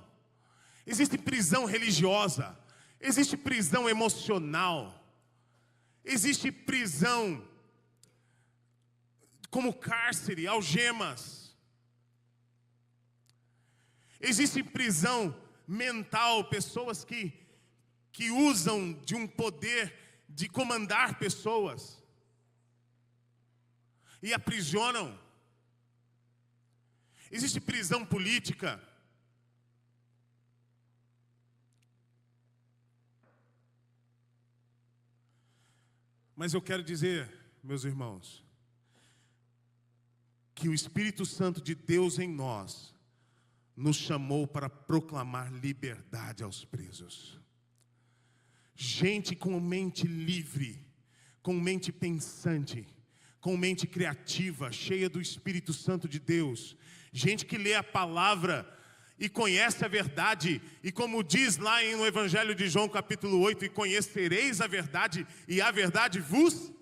Speaker 2: Existe prisão religiosa, existe prisão emocional, existe prisão como cárcere, algemas. Existe prisão mental, pessoas que usam de um poder de comandar pessoas e aprisionam. Existe prisão política. Mas eu quero dizer, meus irmãos, que o Espírito Santo de Deus em nós nos chamou para proclamar liberdade aos presos. Gente com mente livre, com mente pensante, com mente criativa, cheia do Espírito Santo de Deus. Gente que lê a palavra e conhece a verdade, e como diz lá no Evangelho de João capítulo 8, e conhecereis a verdade, e a verdade vos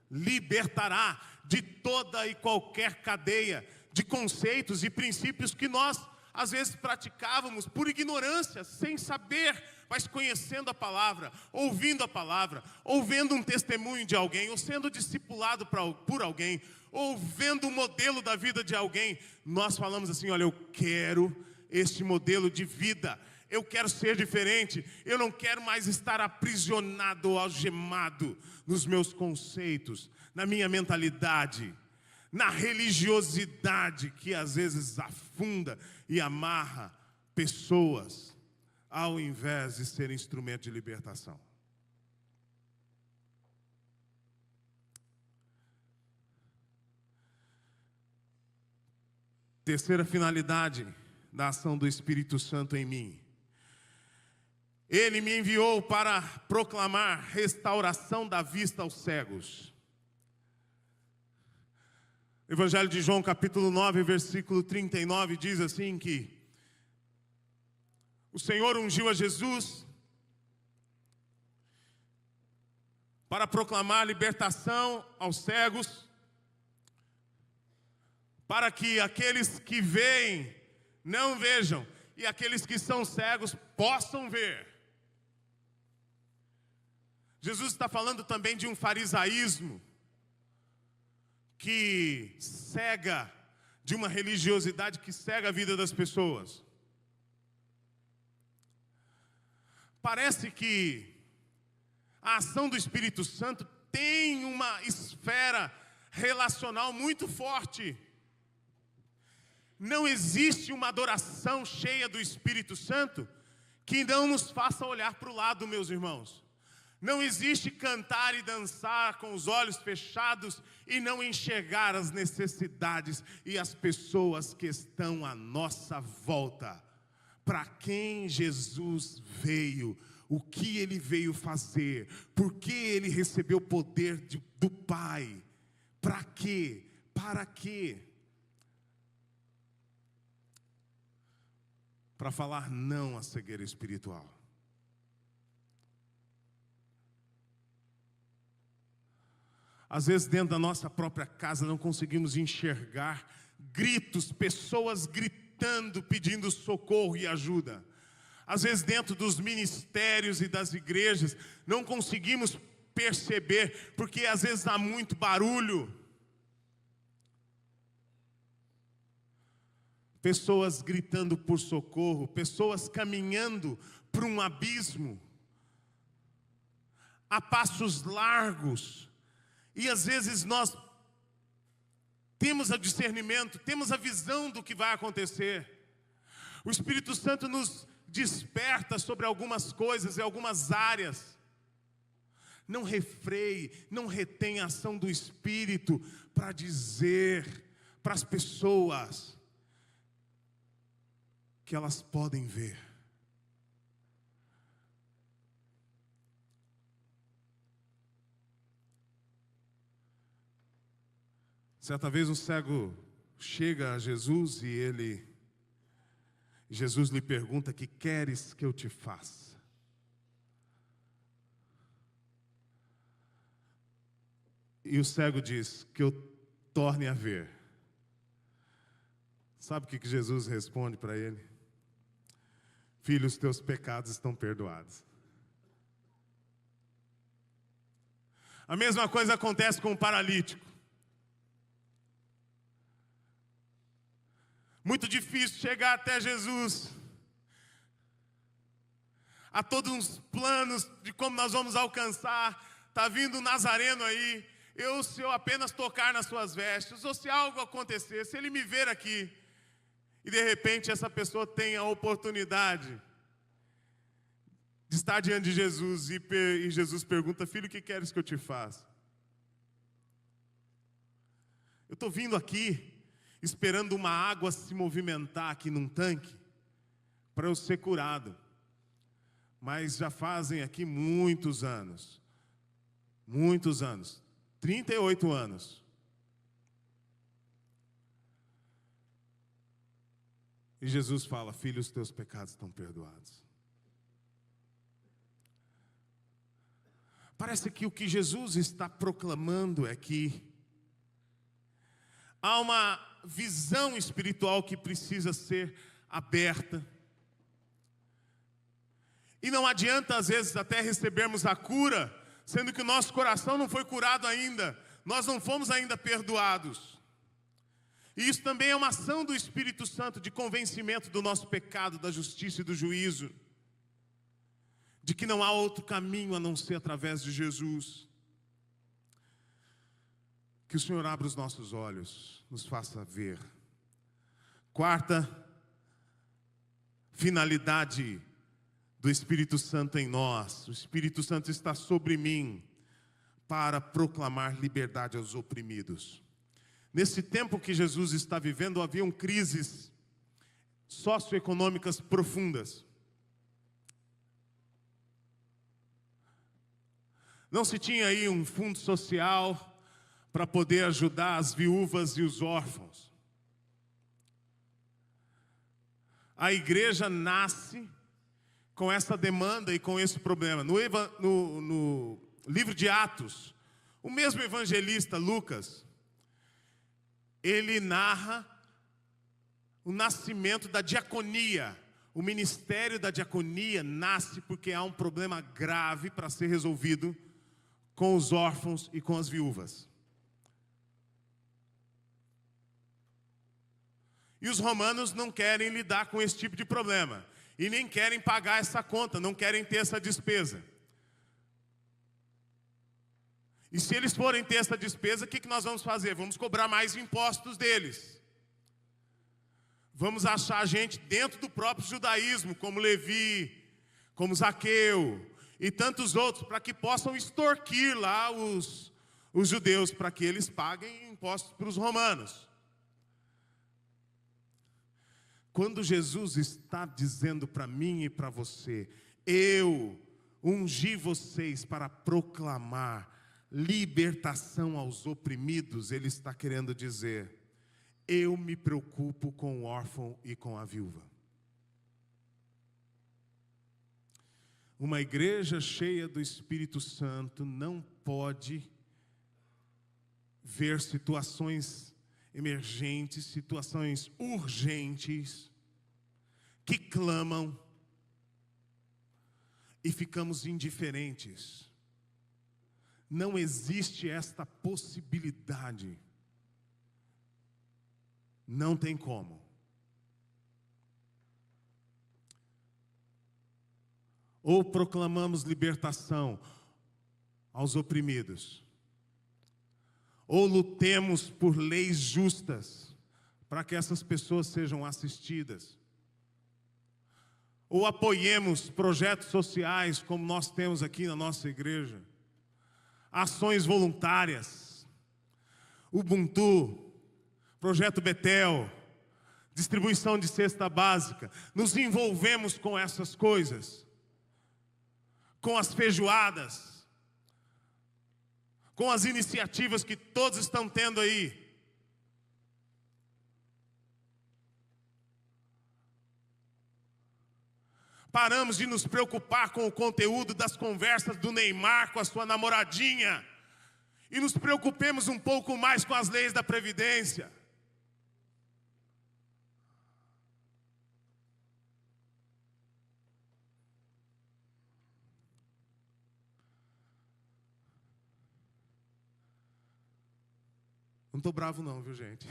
Speaker 2: libertará de toda e qualquer cadeia de conceitos e princípios que nós às vezes praticávamos por ignorância, sem saber, mas conhecendo a palavra, ou vendo um testemunho de alguém, ou sendo discipulado por alguém, ou vendo um modelo da vida de alguém. Nós falamos assim: olha, eu quero este modelo de vida, eu quero ser diferente, eu não quero mais estar aprisionado ou algemado nos meus conceitos, na minha mentalidade, na religiosidade que às vezes afunda e amarra pessoas, ao invés de ser instrumento de libertação. Terceira finalidade da ação do Espírito Santo em mim. Ele me enviou para proclamar restauração da vista aos cegos. Evangelho de João, capítulo 9, versículo 39, diz assim que o Senhor ungiu a Jesus para proclamar libertação aos cegos, para que aqueles que veem não vejam, e aqueles que são cegos possam ver. Jesus está falando também de um farisaísmo que cega, de uma religiosidade que cega a vida das pessoas. Parece que a ação do Espírito Santo tem uma esfera relacional muito forte. Não existe uma adoração cheia do Espírito Santo que não nos faça olhar para o lado, meus irmãos. Não existe cantar e dançar com os olhos fechados e não enxergar as necessidades e as pessoas que estão à nossa volta. Para quem Jesus veio, o que Ele veio fazer, por que Ele recebeu o poder do Pai, para quê? Para quê? Para falar não à cegueira espiritual. Às vezes dentro da nossa própria casa não conseguimos enxergar gritos, pessoas gritando, pedindo socorro e ajuda. Às vezes dentro dos ministérios e das igrejas não conseguimos perceber, porque às vezes há muito barulho. Pessoas gritando por socorro, pessoas caminhando para um abismo, a passos largos, e às vezes nós temos o discernimento, temos a visão do que vai acontecer. O Espírito Santo nos desperta sobre algumas coisas e algumas áreas. Não refreie, não retenha a ação do Espírito para dizer para as pessoas que elas podem ver. Certa vez um cego chega a Jesus e Jesus lhe pergunta: que queres que eu te faça? E o cego diz: que eu torne a ver. Sabe o que Jesus responde para ele? Filho, os teus pecados estão perdoados. A mesma coisa acontece com o paralítico. Muito difícil chegar até Jesus. Há todos uns planos de como nós vamos alcançar. Está vindo um Nazareno aí. Se eu apenas tocar nas suas vestes, ou se algo acontecer, se ele me ver aqui, e de repente essa pessoa tem a oportunidade de estar diante de Jesus, e Jesus pergunta: filho, o que queres que eu te faça? Eu estou vindo aqui esperando uma água se movimentar aqui num tanque para eu ser curado. Mas já fazem aqui muitos anos. 38 anos. E Jesus fala: filho, os teus pecados estão perdoados. Parece que o que Jesus está proclamando é que há uma visão espiritual que precisa ser aberta. E não adianta às vezes até recebermos a cura, sendo que o nosso coração não foi curado ainda. Nós não fomos ainda perdoados. E isso também é uma ação do Espírito Santo de convencimento do nosso pecado, da justiça e do juízo. De que não há outro caminho a não ser através de Jesus. Que o Senhor abra os nossos olhos, nos faça ver. Quarta finalidade do Espírito Santo em nós. O Espírito Santo está sobre mim para proclamar liberdade aos oprimidos. Nesse tempo que Jesus está vivendo, haviam crises socioeconômicas profundas. Não se tinha aí um fundo social para poder ajudar as viúvas e os órfãos. A igreja nasce com essa demanda e com esse problema. No livro de Atos, o mesmo evangelista Lucas, ele narra o nascimento da diaconia. O ministério da diaconia nasce porque há um problema grave para ser resolvido com os órfãos e com as viúvas. E os romanos não querem lidar com esse tipo de problema. E nem querem pagar essa conta, não querem ter essa despesa. E se eles forem ter essa despesa, o que nós vamos fazer? Vamos cobrar mais impostos deles. Vamos achar gente dentro do próprio judaísmo, como Levi, como Zaqueu e tantos outros, para que possam extorquir lá os judeus, para que eles paguem impostos para os romanos. Quando Jesus está dizendo para mim e para você: eu ungi vocês para proclamar libertação aos oprimidos, Ele está querendo dizer: eu me preocupo com o órfão e com a viúva. Uma igreja cheia do Espírito Santo não pode ver situações emergentes, situações urgentes, que clamam e ficamos indiferentes. Não existe esta possibilidade. Não tem como. Ou proclamamos libertação aos oprimidos, ou lutemos por leis justas para que essas pessoas sejam assistidas, ou apoiemos projetos sociais como nós temos aqui na nossa igreja, ações voluntárias, Ubuntu, Projeto Betel, distribuição de cesta básica. Nos envolvemos com essas coisas, com as feijoadas, com as iniciativas que todos estão tendo aí. Paramos de nos preocupar com o conteúdo das conversas do Neymar com a sua namoradinha. E nos preocupemos um pouco mais com as leis da Previdência. Não estou bravo não, viu, gente?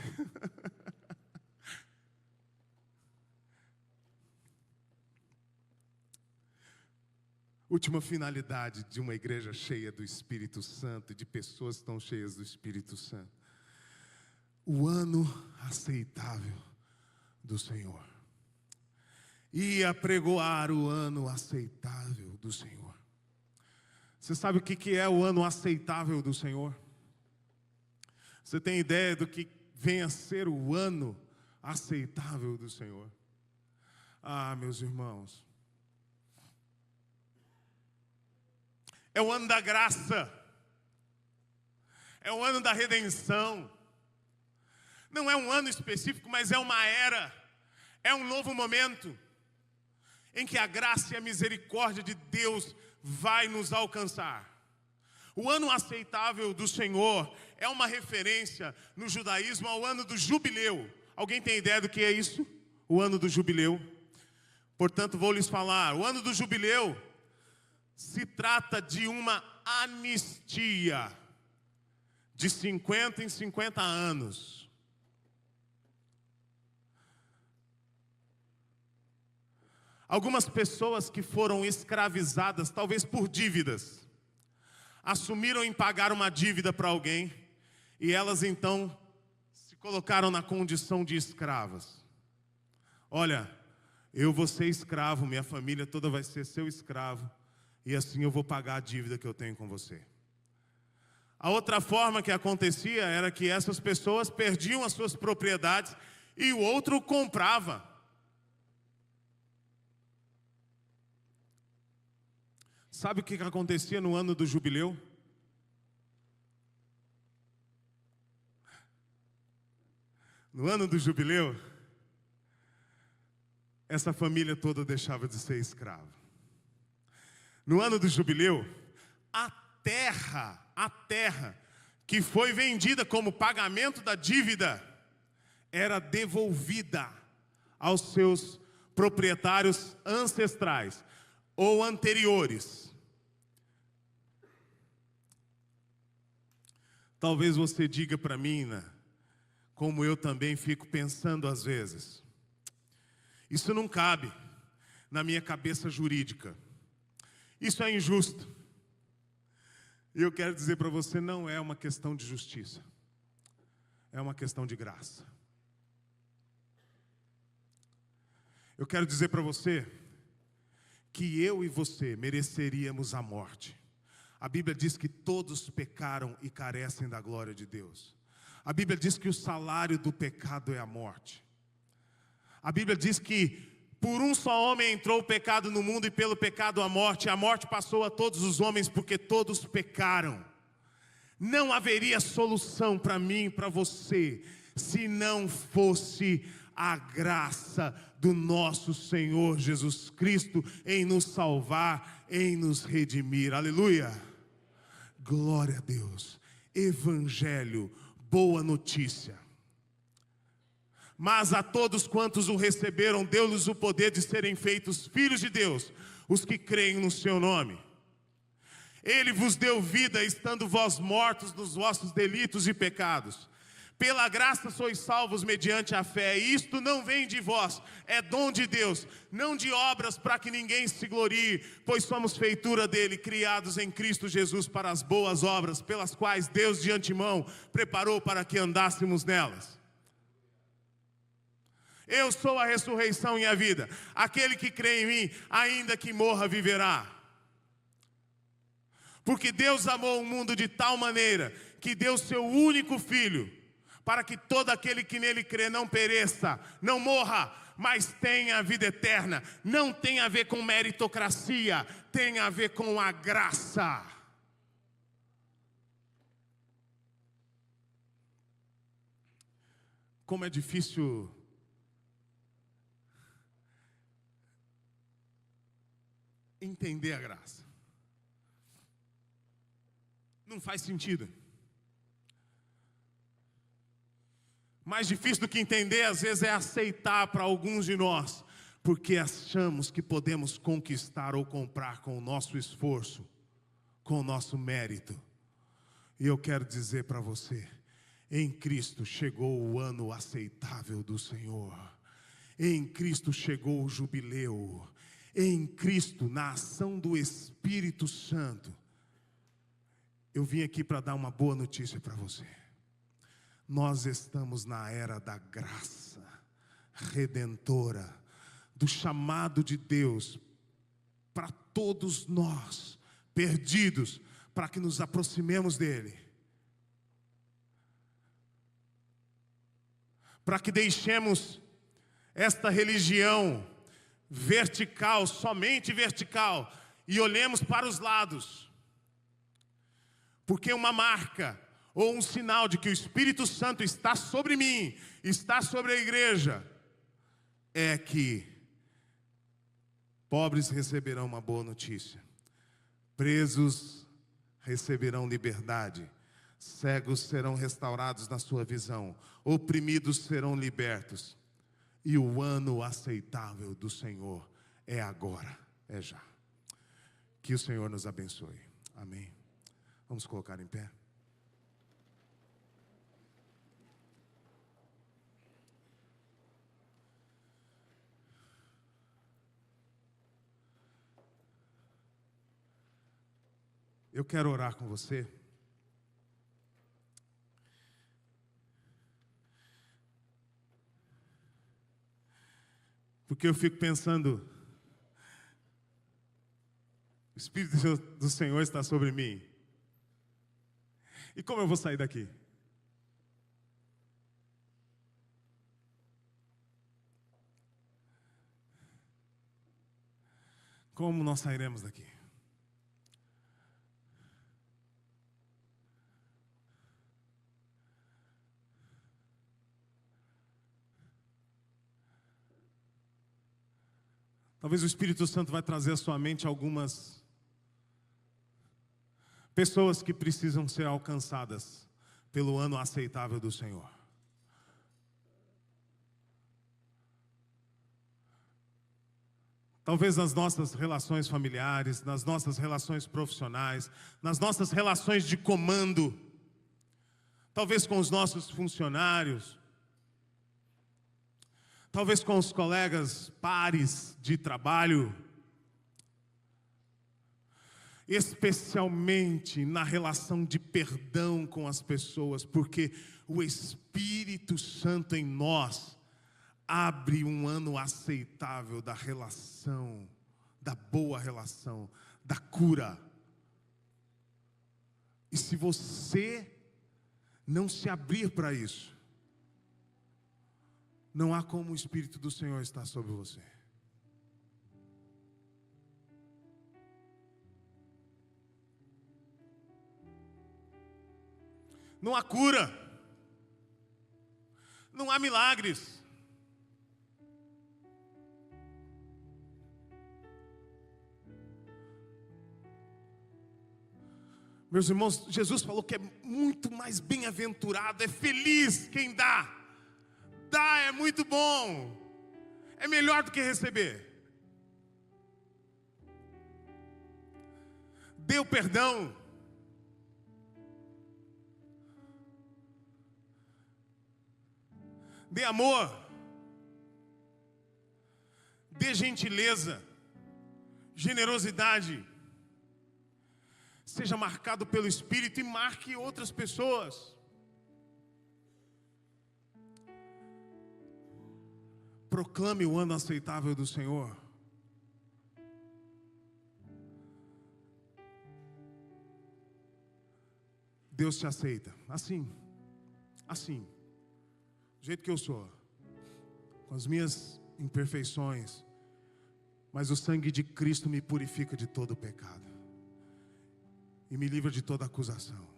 Speaker 2: Última finalidade de uma igreja cheia do Espírito Santo e de pessoas tão cheias do Espírito Santo. O ano aceitável do Senhor. E apregoar o ano aceitável do Senhor. Você sabe o que é o ano aceitável do Senhor? Você tem ideia do que vem a ser o ano aceitável do Senhor? Ah, meus irmãos, é o ano da graça, é o ano da redenção. Não é um ano específico, mas é uma era, é um novo momento em que a graça e a misericórdia de Deus vai nos alcançar. O ano aceitável do Senhor é uma referência no judaísmo ao ano do jubileu. Alguém tem ideia do que é isso? O ano do jubileu. Portanto, vou lhes falar. O ano do jubileu se trata de uma anistia de 50 em 50 anos. Algumas pessoas que foram escravizadas, talvez por dívidas, assumiram em pagar uma dívida para alguém e elas então se colocaram na condição de escravas. Olha, eu vou ser escravo, minha família toda vai ser seu escravo e assim eu vou pagar a dívida que eu tenho com você. A outra forma que acontecia era que essas pessoas perdiam as suas propriedades e o outro comprava. Sabe o que acontecia no ano do jubileu? No ano do jubileu, essa família toda deixava de ser escrava. No ano do jubileu, a terra que foi vendida como pagamento da dívida era devolvida aos seus proprietários ancestrais ou anteriores. Talvez você diga para mim, né, como eu também fico pensando às vezes, isso não cabe na minha cabeça jurídica, isso é injusto. E eu quero dizer para você, não é uma questão de justiça, é uma questão de graça. Eu quero dizer para você que eu e você mereceríamos a morte. A Bíblia diz que todos pecaram e carecem da glória de Deus. A Bíblia diz que o salário do pecado é a morte. A Bíblia diz que por um só homem entrou o pecado no mundo e pelo pecado a morte. A morte passou a todos os homens porque todos pecaram. Não haveria solução para mim e para você se não fosse a graça do nosso Senhor Jesus Cristo em nos salvar, em nos redimir. Aleluia! Glória a Deus. Evangelho, boa notícia. Mas a todos quantos o receberam, deu-lhes o poder de serem feitos filhos de Deus, os que creem no seu nome. Ele vos deu vida, estando vós mortos nos vossos delitos e pecados. Pela graça sois salvos mediante a fé, e isto não vem de vós, é dom de Deus, não de obras para que ninguém se glorie, pois somos feitura dele, criados em Cristo Jesus para as boas obras, pelas quais Deus de antemão preparou para que andássemos nelas. Eu sou a ressurreição e a vida, aquele que crê em mim, ainda que morra, viverá. Porque Deus amou o mundo de tal maneira, que deu seu único Filho, para que todo aquele que nele crê não pereça, não morra, mas tenha a vida eterna. Não tem a ver com meritocracia, tem a ver com a graça. Como é difícil entender a graça. Não faz sentido. Mais difícil do que entender, às vezes, é aceitar para alguns de nós, porque achamos que podemos conquistar ou comprar com o nosso esforço, com o nosso mérito. E eu quero dizer para você, em Cristo chegou o ano aceitável do Senhor. Em Cristo chegou o jubileu. Em Cristo, na ação do Espírito Santo. Eu vim aqui para dar uma boa notícia para você. Nós estamos na era da graça redentora, do chamado de Deus para todos nós, perdidos, para que nos aproximemos dele. Para que deixemos esta religião vertical, somente vertical, e olhemos para os lados. Porque uma marca ou um sinal de que o Espírito Santo está sobre mim, está sobre a igreja, é que pobres receberão uma boa notícia, presos receberão liberdade, cegos serão restaurados na sua visão, oprimidos serão libertos, e o ano aceitável do Senhor é agora, é já. Que o Senhor nos abençoe. Amém. Vamos colocar em pé. Eu quero orar com você. Porque eu fico pensando, o Espírito do Senhor está sobre mim. E como eu vou sair daqui? Como nós sairemos daqui? Talvez o Espírito Santo vai trazer à sua mente algumas pessoas que precisam ser alcançadas pelo ano aceitável do Senhor. Talvez nas nossas relações familiares, nas nossas relações profissionais, nas nossas relações de comando, talvez com os nossos funcionários, talvez com os colegas, pares de trabalho, especialmente na relação de perdão com as pessoas, porque o Espírito Santo em nós abre um ano aceitável da relação, da boa relação, da cura. E se você não se abrir para isso, não há como o Espírito do Senhor estar sobre você. Não há cura. Não há milagres. Meus irmãos, Jesus falou que é muito mais bem-aventurado, é feliz quem dá. Dar é muito bom, é melhor do que receber. Dê o perdão. Dê amor. Dê gentileza, generosidade. Seja marcado pelo Espírito e marque outras pessoas. Proclame o ano aceitável do Senhor. Deus te aceita, assim, do jeito que eu sou, com as minhas imperfeições, mas o sangue de Cristo me purifica de todo pecado e me livra de toda acusação.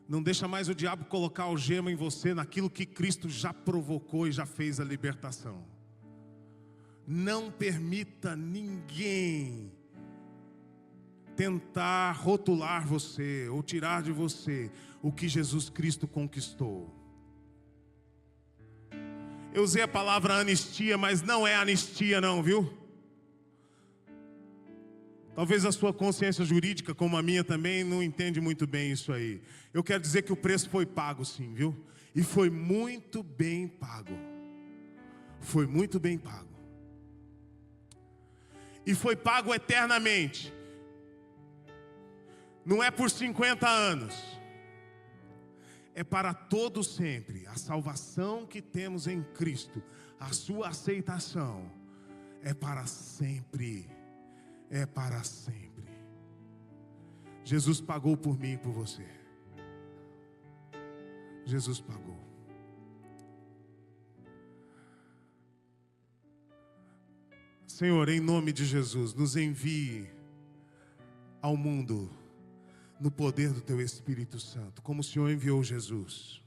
Speaker 2: Não deixa mais o diabo colocar algema em você naquilo que Cristo já provocou e já fez a libertação. Não permita ninguém tentar rotular você ou tirar de você o que Jesus Cristo conquistou. Eu usei a palavra anistia, mas não é anistia não, viu? Talvez a sua consciência jurídica, como a minha também, não entende muito bem isso aí. Eu quero dizer que o preço foi pago sim, viu? E foi muito bem pago. Foi muito bem pago. E foi pago eternamente. Não é por 50 anos. É para todo sempre. A salvação que temos em Cristo, a sua aceitação, é para sempre. É para sempre. Jesus pagou por mim e por você. Jesus pagou. Senhor, em nome de Jesus, nos envie ao mundo no poder do Teu Espírito Santo, como o Senhor enviou Jesus.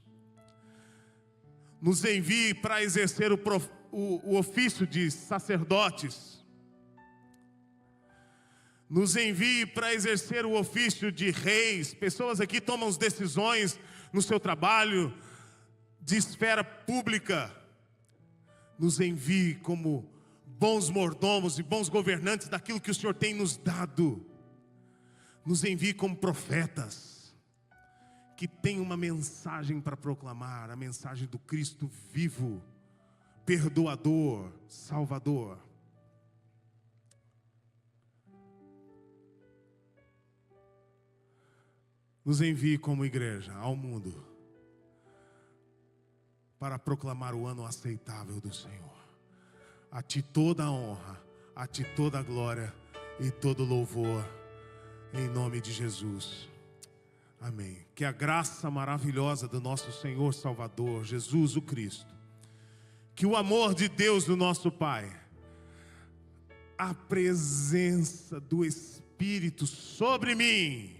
Speaker 2: Nos envie para exercer o ofício de sacerdotes. Nos envie para exercer o ofício de reis. Pessoas aqui tomam as decisões no seu trabalho, de esfera pública. Nos envie como bons mordomos e bons governantes daquilo que o Senhor tem nos dado. Nos envie como profetas, que tem uma mensagem para proclamar, a mensagem do Cristo vivo, perdoador, salvador. Nos envie como igreja ao mundo para proclamar o ano aceitável do Senhor. A Ti toda a honra, a Ti toda a glória e todo louvor, em nome de Jesus. Amém. Que a graça maravilhosa do nosso Senhor Salvador, Jesus o Cristo, que o amor de Deus do nosso Pai, a presença do Espírito sobre mim,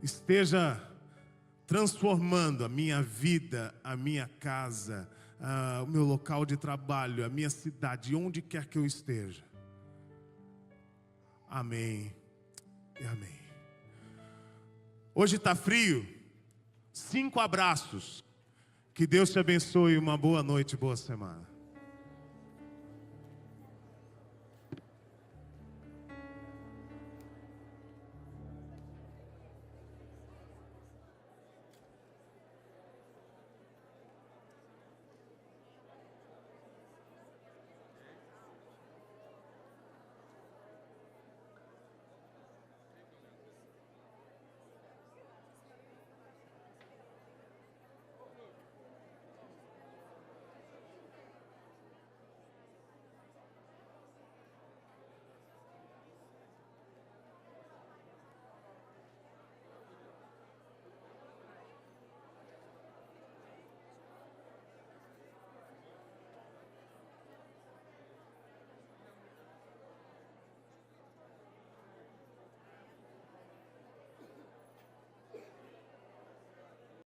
Speaker 2: esteja transformando a minha vida, a minha casa, o meu local de trabalho, a minha cidade, onde quer que eu esteja. Amém e amém. Hoje está frio. 5 abraços. Que Deus te abençoe. Uma boa noite, boa semana.